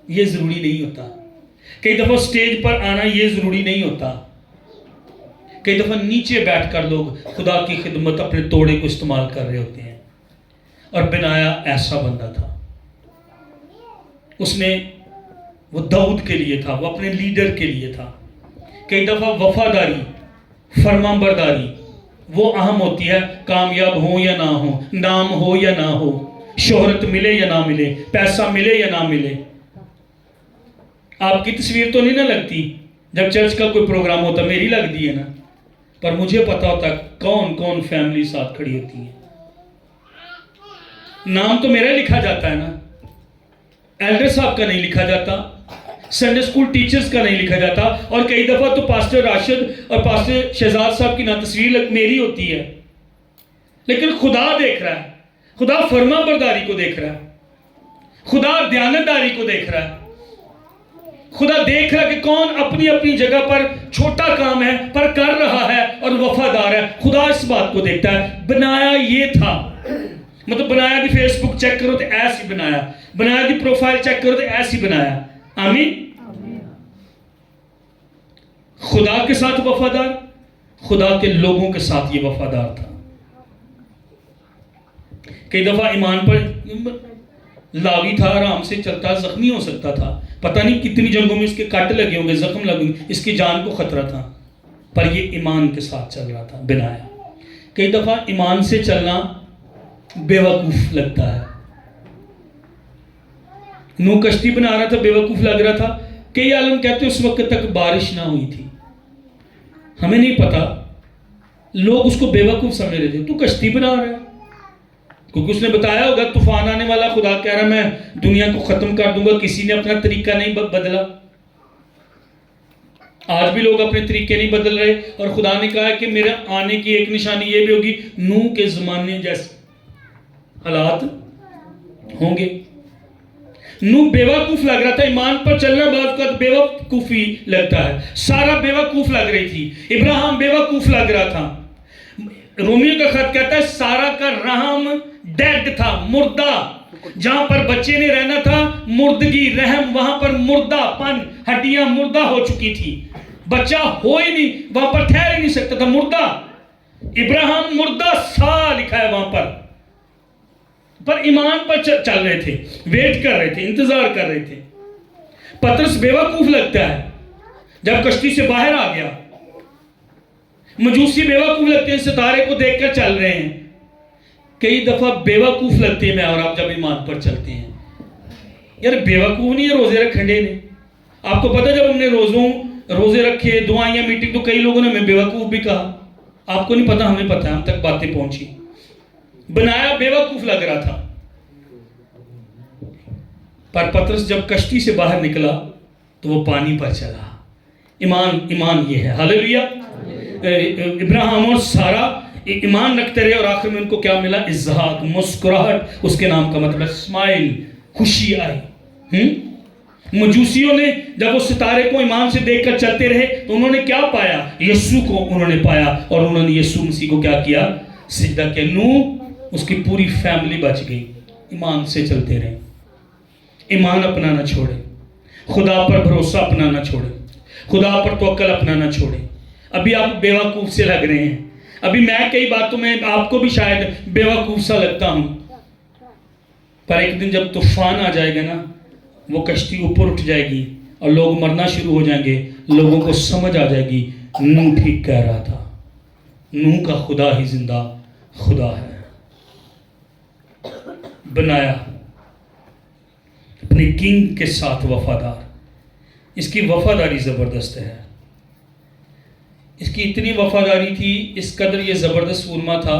Speaker 1: یہ ضروری نہیں ہوتا، کئی دفعہ سٹیج پر آنا یہ ضروری نہیں ہوتا. کئی دفعہ نیچے بیٹھ کر لوگ خدا کی خدمت اپنے توڑے کو استعمال کر رہے ہوتے ہیں. اور بنایا ایسا بندہ تھا، اس نے وہ داؤد کے لیے تھا، وہ اپنے لیڈر کے لیے تھا. کئی دفعہ وفاداری، فرمان برداری وہ اہم ہوتی ہے. کامیاب ہو یا نہ ہو، نام ہو یا نہ ہو، شہرت ملے یا نہ ملے، پیسہ ملے یا نہ ملے. آپ کی تصویر تو نہیں نہ لگتی جب چرچ کا کوئی پروگرام ہوتا، میری لگتی ہے نا، پر مجھے پتا ہوتا کون کون فیملی ساتھ کھڑی ہوتی ہے. نام تو میرا لکھا جاتا ہے نا، ایلڈر صاحب کا نہیں لکھا جاتا، سنڈے اسکول ٹیچرز کا نہیں لکھا جاتا، اور کئی دفعہ تو پاسٹر راشد اور پاسٹر شہزاد صاحب کی نا تصویر میری ہوتی ہے، لیکن خدا دیکھ رہا ہے، خدا فرما برداری کو دیکھ رہا ہے، خدا دیانتداری کو دیکھ رہا ہے، خدا دیکھ رہا کہ کون اپنی اپنی جگہ پر چھوٹا کام ہے پر کر رہا ہے اور وفادار ہے۔ خدا اس بات کو دیکھتا ہے۔ بنایا یہ تھا، مطلب بنایا دی فیس بک چیک کرو تو ایسی بنایا، بنایا دی پروفائل چیک کرو تو ایسی بنایا۔ آمین۔ خدا کے ساتھ وفادار، خدا کے لوگوں کے ساتھ یہ وفادار تھا۔ کئی دفعہ ایمان پر لاوی تھا، آرام سے چلتا، زخمی ہو سکتا تھا، پتہ نہیں کتنی جنگوں میں اس کے کاٹ لگے ہوں گے، زخم لگے ہوں گے، اس کی جان کو خطرہ تھا، پر یہ ایمان کے ساتھ چل رہا تھا۔ بنایا۔ کئی دفعہ ایمان سے چلنا بے وقوف لگتا ہے۔ نوح کشتی بنا رہا تھا، بے وقوف لگ رہا تھا۔ کئی عالم کہتے ہیں اس وقت تک بارش نہ ہوئی تھی، ہمیں نہیں پتا، لوگ اس کو بے وقوف سمجھ رہے تھے، تو کشتی بنا رہا ہے، کیونکہ اس نے بتایا ہوگا طوفان آنے والا، خدا کہہ رہا میں دنیا کو ختم کر دوں گا، کسی نے اپنا طریقہ نہیں بدلا۔ آج بھی لوگ اپنے طریقے نہیں بدل رہے، اور خدا نے کہا کہ میرے آنے کی ایک نشانی یہ بھی ہوگی، نوح کے زمانے جیسے حالات ہوں گے۔ نوح بے وقوف لگ رہا تھا، ایمان پر چلنا بعض کا بے وقوفی لگتا ہے۔ سارہ بے وقوف لگ رہی تھی، ابراہیم بے وقوف لگ رہا تھا۔ رومیو کا خط کہتا ہے سارہ کا رحم ڈیڈ تھا، مردہ، جہاں پر بچے نے رہنا تھا مردگی، رحم، وہاں پر مردہ پن، ہڈیاں مردہ ہو چکی تھی، بچہ ہو ہی نہیں، وہاں پر ٹھہر ہی نہیں سکتا تھا، مردہ۔ ابراہیم مردہ سا لکھا ہے وہاں پر ایمان پر چل رہے تھے، ویٹ کر رہے تھے، انتظار کر رہے تھے۔ پترس بے وقوف لگتا ہے جب کشتی سے باہر آ گیا، مجوسی بے وقوف لگتے ہیں، ستارے کو دیکھ کر چل رہے ہیں۔ کئی دفعہ بے وقوف لگتے ہیں میں اور آپ جب ایمان پر چلتے ہیں۔ یار بے وقوف نہیں ہے روزے رکھنے نے۔ آپ کو پتہ جب ہم نے روزے رکھے، دعائیں، میٹنگ، تو کئی لوگوں نے ہمیں بے وقوف بھی کہا۔ آپ کو نہیں پتا، ہمیں پتا ہے، ہم تک باتیں پہنچی۔ بنایا بے وقوف لگ رہا تھا، پر پترس جب کشتی سے باہر نکلا تو وہ پانی پر چلا۔ ایمان یہ ہے۔ ہاللیلویہ۔ ابراہیم اور سارہ ایمان رکھتے رہے، اور آخر میں ان کو کیا ملا؟ اسحاق، مسکراہٹ، اس کے نام کا مطلب اسمائل، خوشی آئی۔ مجوسیوں نے جب وہ ستارے کو ایمان سے دیکھ کر چلتے رہے تو انہوں نے کیا پایا؟ یسوع کو انہوں نے پایا، اور انہوں نے یسوع مسیح کو کیا کیا؟ سجدہ کیا۔ نوح، اس کی پوری فیملی بچ گئی۔ ایمان سے چلتے رہے، ایمان اپنا نہ چھوڑے، خدا پر بھروسہ اپنا نہ چھوڑے، خدا پر توکل اپنا نہ چھوڑے۔ ابھی آپ بے وقوف سے لگ رہے ہیں، ابھی میں کئی باتوں میں آپ کو بھی شاید بے وقوف سا لگتا ہوں، پر ایک دن جب طوفان آ جائے گا نا، وہ کشتی اوپر اٹھ جائے گی اور لوگ مرنا شروع ہو جائیں گے، لوگوں کو سمجھ آ جائے گی نوح ٹھیک کہہ رہا تھا، نوح کا خدا ہی زندہ خدا ہے۔ بنایا اپنے کنگ کے ساتھ وفادار، اس کی وفاداری زبردست ہے۔ اس کی اتنی وفاداری تھی، اس قدر یہ زبردست سورما تھا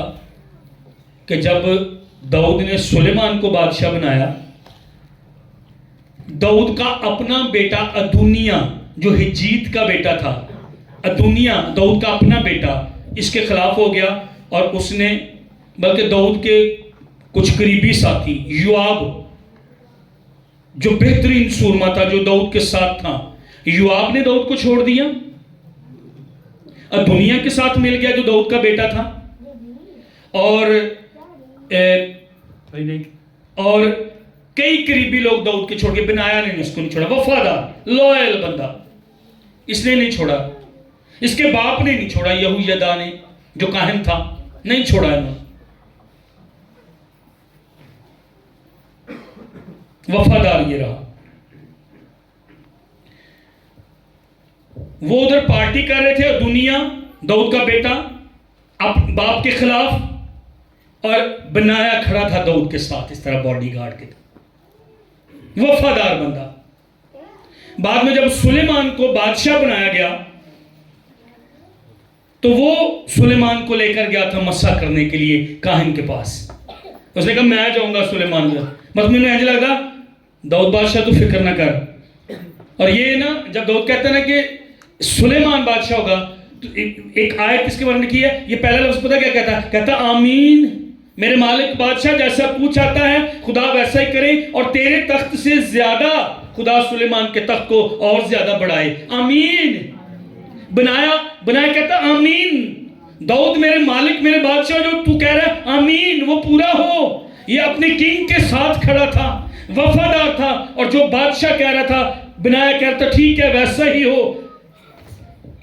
Speaker 1: کہ جب داؤد نے سلیمان کو بادشاہ بنایا، داؤد کا اپنا بیٹا ادونیہ جو ہجیت کا بیٹا تھا، ادونیہ داؤد کا اپنا بیٹا، اس کے خلاف ہو گیا، اور اس نے بلکہ داؤد کے کچھ قریبی ساتھی، یوآب جو بہترین سورما تھا، جو داؤد کے ساتھ تھا، یوآب نے داؤد کو چھوڑ دیا، ادونیہ کے ساتھ مل گیا جو داؤد کا بیٹا تھا، اور کئی قریبی لوگ داؤد کے چھوڑ کے، بنایا نے اس کو نہیں چھوڑا، وفادار لوئل بندہ، اس نے نہیں چھوڑا، اس کے باپ نے نہیں چھوڑا، یہویدا نے جو کاہن تھا نہیں چھوڑا انہوں نے، وفادار یہ رہا۔ وہ ادھر پارٹی کر رہے تھے، دنیا داؤد کا بیٹا باپ کے خلاف، اور بنایا کھڑا تھا داؤد کے ساتھ اس طرح باڈی گارڈ کے، وفادار بندہ۔ بعد میں جب سلیمان کو بادشاہ بنایا گیا تو وہ سلیمان کو لے کر گیا تھا مسا کرنے کے لیے کاہن کے پاس۔ اس نے کہا میں جاؤں گا سلیمان کو، مطلب میں نے لگا داؤد بادشاہ تو فکر نہ کر، اور یہ نا جب داؤد کہتا ہے نا کہ سلیمان بادشاہ ہوگا، تو ایک آیت اس کے بارے میں کی ہے، یہ پہلا لفظ پتہ کیا کہتا ہے؟ کہتا آمین، میرے مالک بادشاہ جیسا تو چاہتا ہے خدا ویسا ہی کرے، اور تیرے تخت سے زیادہ خدا سلیمان کے تخت کو اور زیادہ بڑھائے، آمین۔ بنایا کہتا آمین، داؤد میرے مالک میرے بادشاہ جو تو کہہ رہا ہے آمین وہ پورا ہو۔ یہ اپنے کنگ کے ساتھ کھڑا تھا، وفادار تھا، اور جو بادشاہ کہہ رہا تھا بنایا کہہ رہا تھا ٹھیک ہے ویسا ہی ہو۔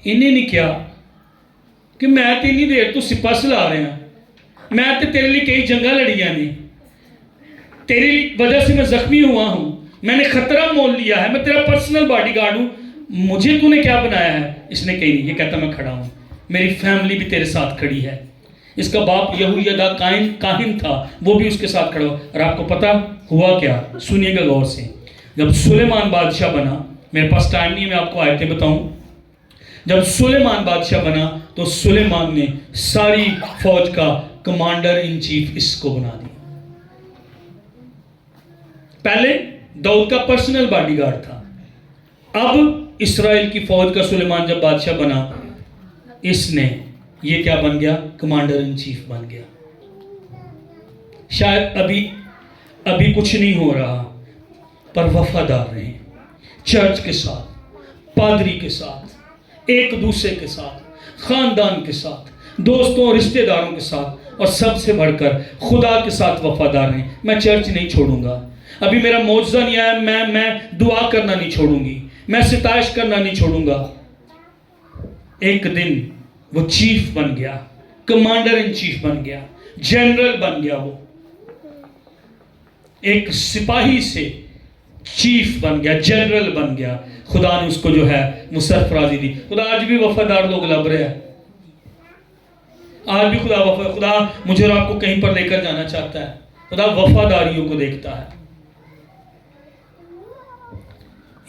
Speaker 1: انہیں نہیں کیا کہ میں تے نہیں دیر تو سپاہ سلا رہے ہیں، میں تے تیرے لیے کئی جنگاں لڑیاں نے، تیری وجہ سے میں زخمی ہوا ہوں، میں نے خطرہ مول لیا ہے، میں تیرا پرسنل باڈی گارڈ ہوں، مجھے تو نے کیا بنایا ہے؟ اس نے کہیں نہیں، یہ کہتا میں کھڑا ہوں، میری فیملی بھی تیرے ساتھ کھڑی ہے۔ اس کا باپ یہویدا کاہن تھا، وہ بھی اس کے ساتھ کھڑا ہوا۔ اور آپ کو پتا ہوا کیا؟ سنیے گا غور سے۔ جب سلیمان بادشاہ بنا، میرے پاس ٹائم نہیں ہے میں آپ کو آیتیں بتاؤں، جب سلیمان بادشاہ بنا تو سلیمان نے ساری فوج کا کمانڈر ان چیف اس کو بنا دیا۔ پہلے داؤد کا پرسنل باڈی گارڈ تھا، اب اسرائیل کی فوج کا سلیمان جب بادشاہ بنا، اس نے یہ کیا بن گیا؟ کمانڈر ان چیف بن گیا۔ شاید ابھی کچھ نہیں ہو رہا، پر وفادار رہیں، چرچ کے ساتھ، پادری کے ساتھ، ایک دوسرے کے ساتھ، خاندان کے ساتھ، دوستوں اور رشتہ داروں کے ساتھ، اور سب سے بڑھ کر خدا کے ساتھ وفادار رہیں۔ میں چرچ نہیں چھوڑوں گا، ابھی میرا معجزہ نہیں آیا، میں دعا کرنا نہیں چھوڑوں گی، میں ستائش کرنا نہیں چھوڑوں گا۔ ایک دن وہ چیف بن گیا، کمانڈر ان چیف بن گیا، جنرل بن گیا، وہ ایک سپاہی سے چیف بن گیا، جنرل بن گیا۔ خدا نے اس کو جو ہے وہ سرفرازی دی۔ خدا آج بھی وفادار لوگ لب رہے ہیں، آج بھی خدا مجھے اور آپ کو کہیں پر لے کر جانا چاہتا ہے۔ خدا وفاداریوں کو دیکھتا ہے۔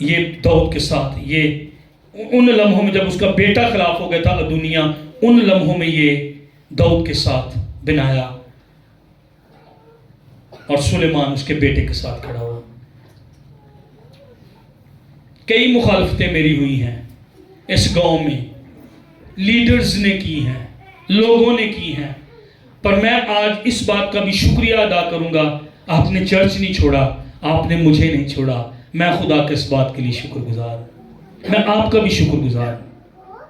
Speaker 1: یہ داؤد کے ساتھ، یہ ان لمحوں میں جب اس کا بیٹا خلاف ہو گیا تھا دنیا، ان لمحوں میں یہ داؤد کے ساتھ بنایا، اور سلیمان اس کے بیٹے کے ساتھ کھڑا ہوا۔ کئی مخالفتیں میری ہوئی ہیں اس گاؤں میں، لیڈرز نے کی ہیں، لوگوں نے کی ہیں، پر میں آج اس بات کا بھی شکریہ ادا کروں گا، آپ نے چرچ نہیں چھوڑا، آپ نے مجھے نہیں چھوڑا۔ میں خدا کے اس بات کے لیے شکر گزار ہوں، میں آپ کا بھی شکر گزار ہوں۔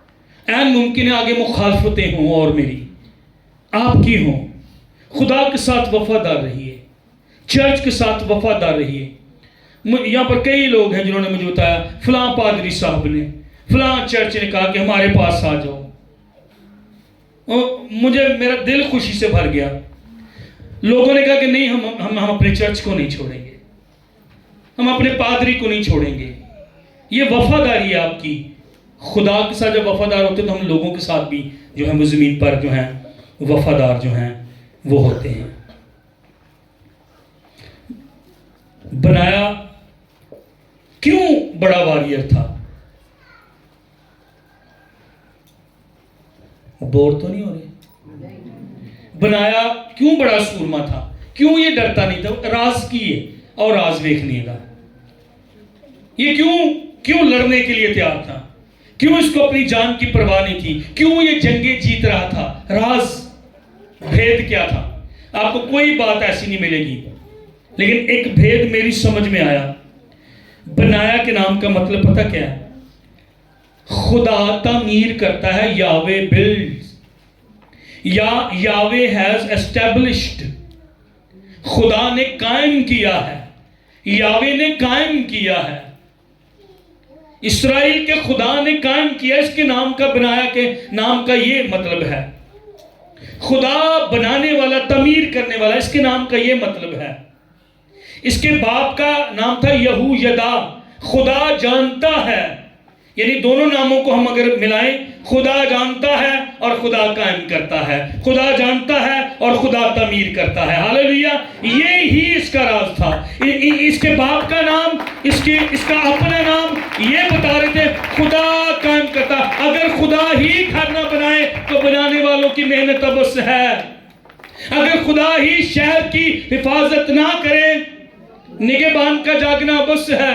Speaker 1: این ممکن ہے آگے مخالفتیں ہوں اور میری آپ کی ہوں، خدا کے ساتھ وفادار رہیے، چرچ کے ساتھ وفادار رہیے۔ یہاں پر کئی لوگ ہیں جنہوں نے مجھے بتایا فلاں پادری صاحب نے، فلاں چرچ نے کہا کہ ہمارے پاس آ جاؤ، میرا دل خوشی سے بھر گیا۔ لوگوں نے کہا کہ نہیں، ہم اپنے چرچ کو نہیں چھوڑیں گے، ہم اپنے پادری کو نہیں چھوڑیں گے۔ یہ وفاداری ہے آپ کی۔ خدا کے ساتھ جب وفادار ہوتے تو ہم لوگوں کے ساتھ بھی جو ہیں وہ زمین پر جو ہیں وفادار جو ہیں وہ ہوتے ہیں۔ بنایا کیوں بڑا واریر تھا؟ بور تو نہیں ہو رہے؟ بنایا کیوں بڑا سورما تھا؟ کیوں یہ ڈرتا نہیں تھا؟ راز کی ہے اور راز دیکھنے کا۔ یہ کیوں لڑنے کے لیے تیار تھا؟ کیوں اس کو اپنی جان کی پرواہ نہیں تھی؟ کیوں یہ جنگیں جیت رہا تھا؟ راز، بھید کیا تھا؟ آپ کو کوئی بات ایسی نہیں ملے گی، لیکن ایک بھید میری سمجھ میں آیا۔ بنایا کے نام کا مطلب پتہ کیا ہے؟ خدا تعمیر کرتا ہے، یاوے بلڈز، یا یاوے ہیز اسٹیبلشڈ، خدا نے قائم کیا ہے، یاوے نے قائم کیا ہے، اسرائیل کے خدا نے قائم کیا۔ اس کے نام کا، بنایا کے نام کا یہ مطلب ہے، خدا بنانے والا، تعمیر کرنے والا، اس کے نام کا یہ مطلب ہے۔ اس کے باپ کا نام تھا یہویدا، خدا جانتا ہے، یعنی دونوں ناموں کو ہم اگر ملائیں، خدا جانتا ہے اور خدا قائم کرتا ہے، خدا جانتا ہے اور خدا تعمیر کرتا ہے۔ ہاللیلویہ! یہ ہی اس کا راز تھا۔ اس کے باپ کا نام، اس کا اپنا نام یہ بتا رہے تھے، خدا قائم کرتا۔ اگر خدا ہی گھر نہ بنائے تو بنانے والوں کی محنت ابس ہے۔ اگر خدا ہی شہر کی حفاظت نہ کرے، نگہبان کا جاگنا ابس ہے۔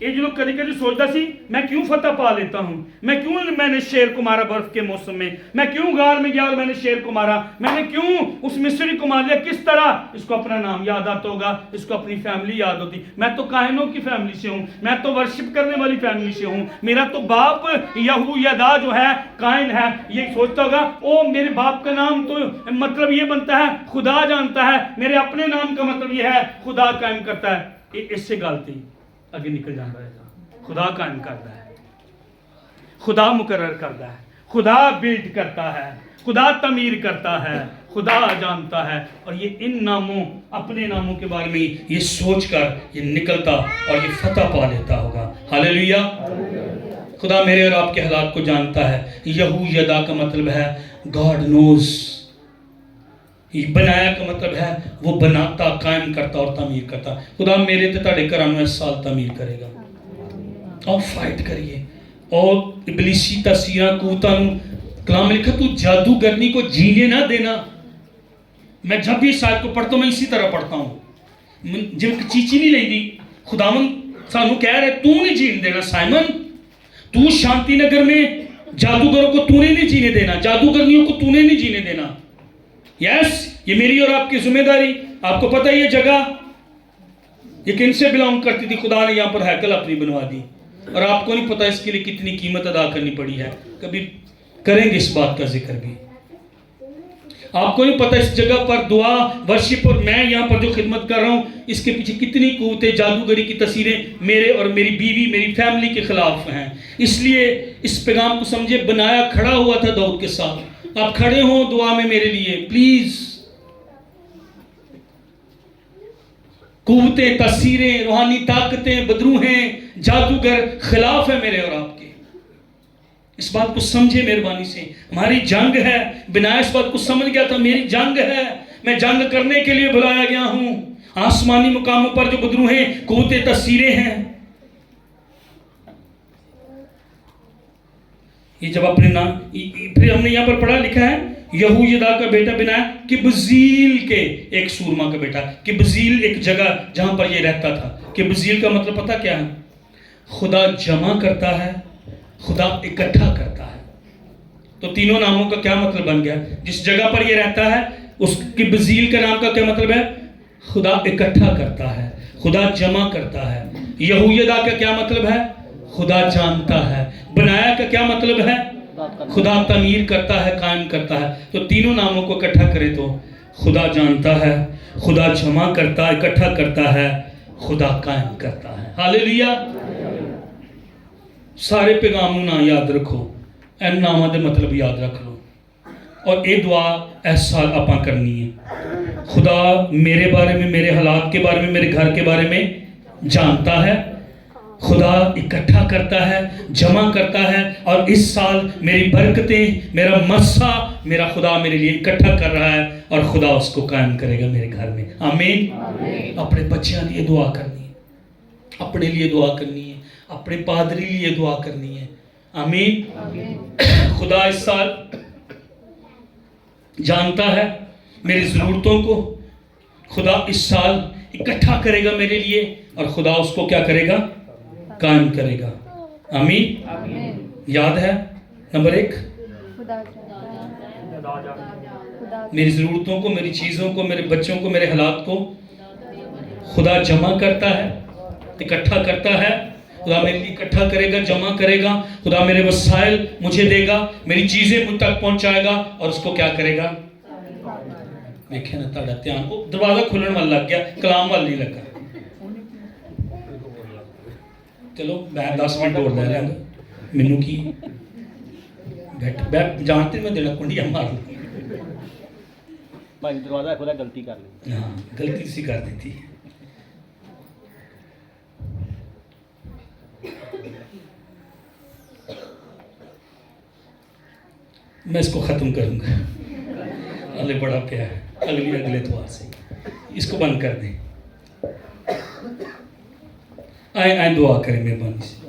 Speaker 1: یہ جو کدی کدی سوچتا سی میں کیوں فتح پا لیتا ہوں، میں نے شیر کو مارا برف کے موسم میں کیوں غار میں گیا اور میں نے شیر کو مارا، میں نے کیوں اس مصری کو مار لیا، کس طرح اس کو اپنا نام یاد آتا ہوگا، اس کو اپنی فیملی یاد ہوتی۔ میں تو کاہنوں کی فیملی سے ہوں، میں تو ورشپ کرنے والی فیملی سے ہوں، میرا تو باپ یہویدا جو ہے کائن ہے، یہ سوچتا ہوگا او میرے باپ کا نام تو مطلب یہ بنتا ہے خدا جانتا ہے، میرے اپنے نام کا مطلب یہ ہے خدا قائم کرتا ہے۔ اس سے غلطی آگے نکل جانا رہے گا۔ خدا قائم کرتا ہے، خدا مقرر کرتا ہے، خدا بلڈ کرتا ہے، خدا تعمیر کرتا ہے، خدا جانتا ہے۔ اور یہ ان ناموں، اپنے ناموں کے بارے میں یہ سوچ کر یہ نکلتا اور یہ فتح پا لیتا ہوگا۔ ہاللیلویا۔ خدا میرے اور آپ کے حالات کو جانتا ہے۔ یہویدا کا مطلب ہے گاڈ نوز۔ بنایا کا مطلب ہے وہ بناتا، قائم کرتا اور تعمیر کرتا۔ خدا میرے تے تاڑے گھراں اس سال تعمیر کرے گا۔ اور فائٹ کریے اور ابلیسی تاثیراں قوتاں کلام میں لکھا تو جادوگرنی کو جینے نہ دینا۔ میں جب بھی اس آیت کو پڑھتا ہوں میں اسی طرح پڑھتا ہوں، جب چیچی نہیں لئی دی۔ خداوند سانو کہہ رہے تو نہیں جین دینا سائمن، تو شانتی نگر میں جادوگروں کو تو نے نہیں جینے دینا، جادوگرنیوں کو تو نے نہیں جینے دینا۔ یس، یہ میری اور آپ کی ذمہ داری۔ آپ کو پتہ ہے یہ جگہ یہ کن سے بلانگ کرتی تھی؟ خدا نے یہاں پر ہیکل اپنی بنوا دی، اور آپ کو نہیں پتہ اس کے لیے کتنی قیمت ادا کرنی پڑی ہے۔ کبھی کریں گے اس بات کا ذکر بھی۔ آپ کو نہیں پتہ اس جگہ پر دعا، ورشپ اور میں یہاں پر جو خدمت کر رہا ہوں اس کے پیچھے کتنی قوتیں، جادوگری کی تصویریں میرے اور میری بیوی، میری فیملی کے خلاف ہیں۔ اس لیے اس پیغام کو سمجھے، بنایا کھڑا ہوا تھا داؤد کے ساتھ۔ آپ کھڑے ہوں دعا میں میرے لیے پلیز۔ قوتیں، تاثیریں، روحانی طاقتیں، بدروہیں، جادوگر خلاف ہیں میرے اور آپ کے۔ اس بات کو سمجھے مہربانی سے۔ ہماری جنگ ہے، بنا اس بات کو سمجھ گیا تھا میری جنگ ہے، میں جنگ کرنے کے لیے بلایا گیا ہوں۔ آسمانی مقاموں پر جو بدروہیں، قوتیں، تاثیریں ہیں، یہ جب اپنے نام، پھر ہم نے یہاں پر پڑھا لکھا ہے یہویدا کا بیٹا بنایا، کبزیل کے ایک سورما کا بیٹا۔ کبزیل ایک جگہ جہاں پر یہ رہتا تھا۔ کبزیل کا مطلب پتہ کیا ہے؟ خدا جمع کرتا ہے، خدا اکٹھا کرتا ہے۔ تو تینوں ناموں کا کیا مطلب بن گیا؟ جس جگہ پر یہ رہتا ہے اس کبزیل کا نام کا کیا مطلب ہے؟ خدا اکٹھا کرتا ہے، خدا جمع کرتا ہے۔ یہویدا کا کیا مطلب ہے؟ خدا جانتا ہے۔ بنایا کا کیا مطلب ہے؟ خدا تعمیر کرتا ہے، قائم کرتا ہے۔ تو تینوں ناموں کو اکٹھا کرے تو خدا جانتا ہے، خدا جمع کرتا ہے، اکٹھا کرتا ہے، خدا قائم کرتا ہے۔ ہاللیلویا۔ سارے پیغاموں نہ یاد رکھو، این نامہ دے مطلب یاد رکھ لو، اور اے دعا اس سال اپاں کرنی ہے۔ خدا میرے بارے میں، میرے حالات کے بارے میں، میرے گھر کے بارے میں جانتا ہے، خدا اکٹھا کرتا ہے، جمع کرتا ہے، اور اس سال میری برکتیں، میرا مسا، میرا خدا میرے لیے اکٹھا کر رہا ہے، اور خدا اس کو قائم کرے گا میرے گھر میں۔ آمین۔ اپنے بچیاں لیے دعا کرنی ہے، اپنے لیے دعا کرنی ہے، اپنے پادری لیے دعا کرنی ہے۔ آمین۔ خدا اس سال جانتا ہے میری ضرورتوں کو، خدا اس سال اکٹھا کرے گا میرے لیے، اور خدا اس کو کیا کرے گا؟ قائم کرے گا۔ آمین۔ یاد ہے نمبر 1، میری ضرورتوں کو، میری چیزوں کو، میرے بچوں کو، میرے حالات کو خدا جمع کرتا ہے، اکٹھا کرتا ہے۔ خدا میرے لیے اکٹھا کرے گا، جمع کرے گا۔ خدا میرے وسائل مجھے دے گا، میری چیزیں مجھ تک پہنچائے گا، اور اس کو کیا کرے گا؟ دیکھیں نا تاڑا دھیان، وہ دروازہ کھلن والا لگ گیا، کلام والا نہیں لگا۔ چلو میں 10 منٹ اور لے رہا ہوں، مینوں کی بیٹھ جانتے میں دینا کنڈیاں مار لوں۔
Speaker 2: بھائی دروازہ کھولا، غلطی کر لی۔
Speaker 1: ہاں غلطی سی کر دی تھی۔ میں اس کو ختم کروں گا. اللہ بڑا پیار ہے. اگلے اتوار سے اس کو بند کر دیں. آئیں دعا کریں مہربانی سے.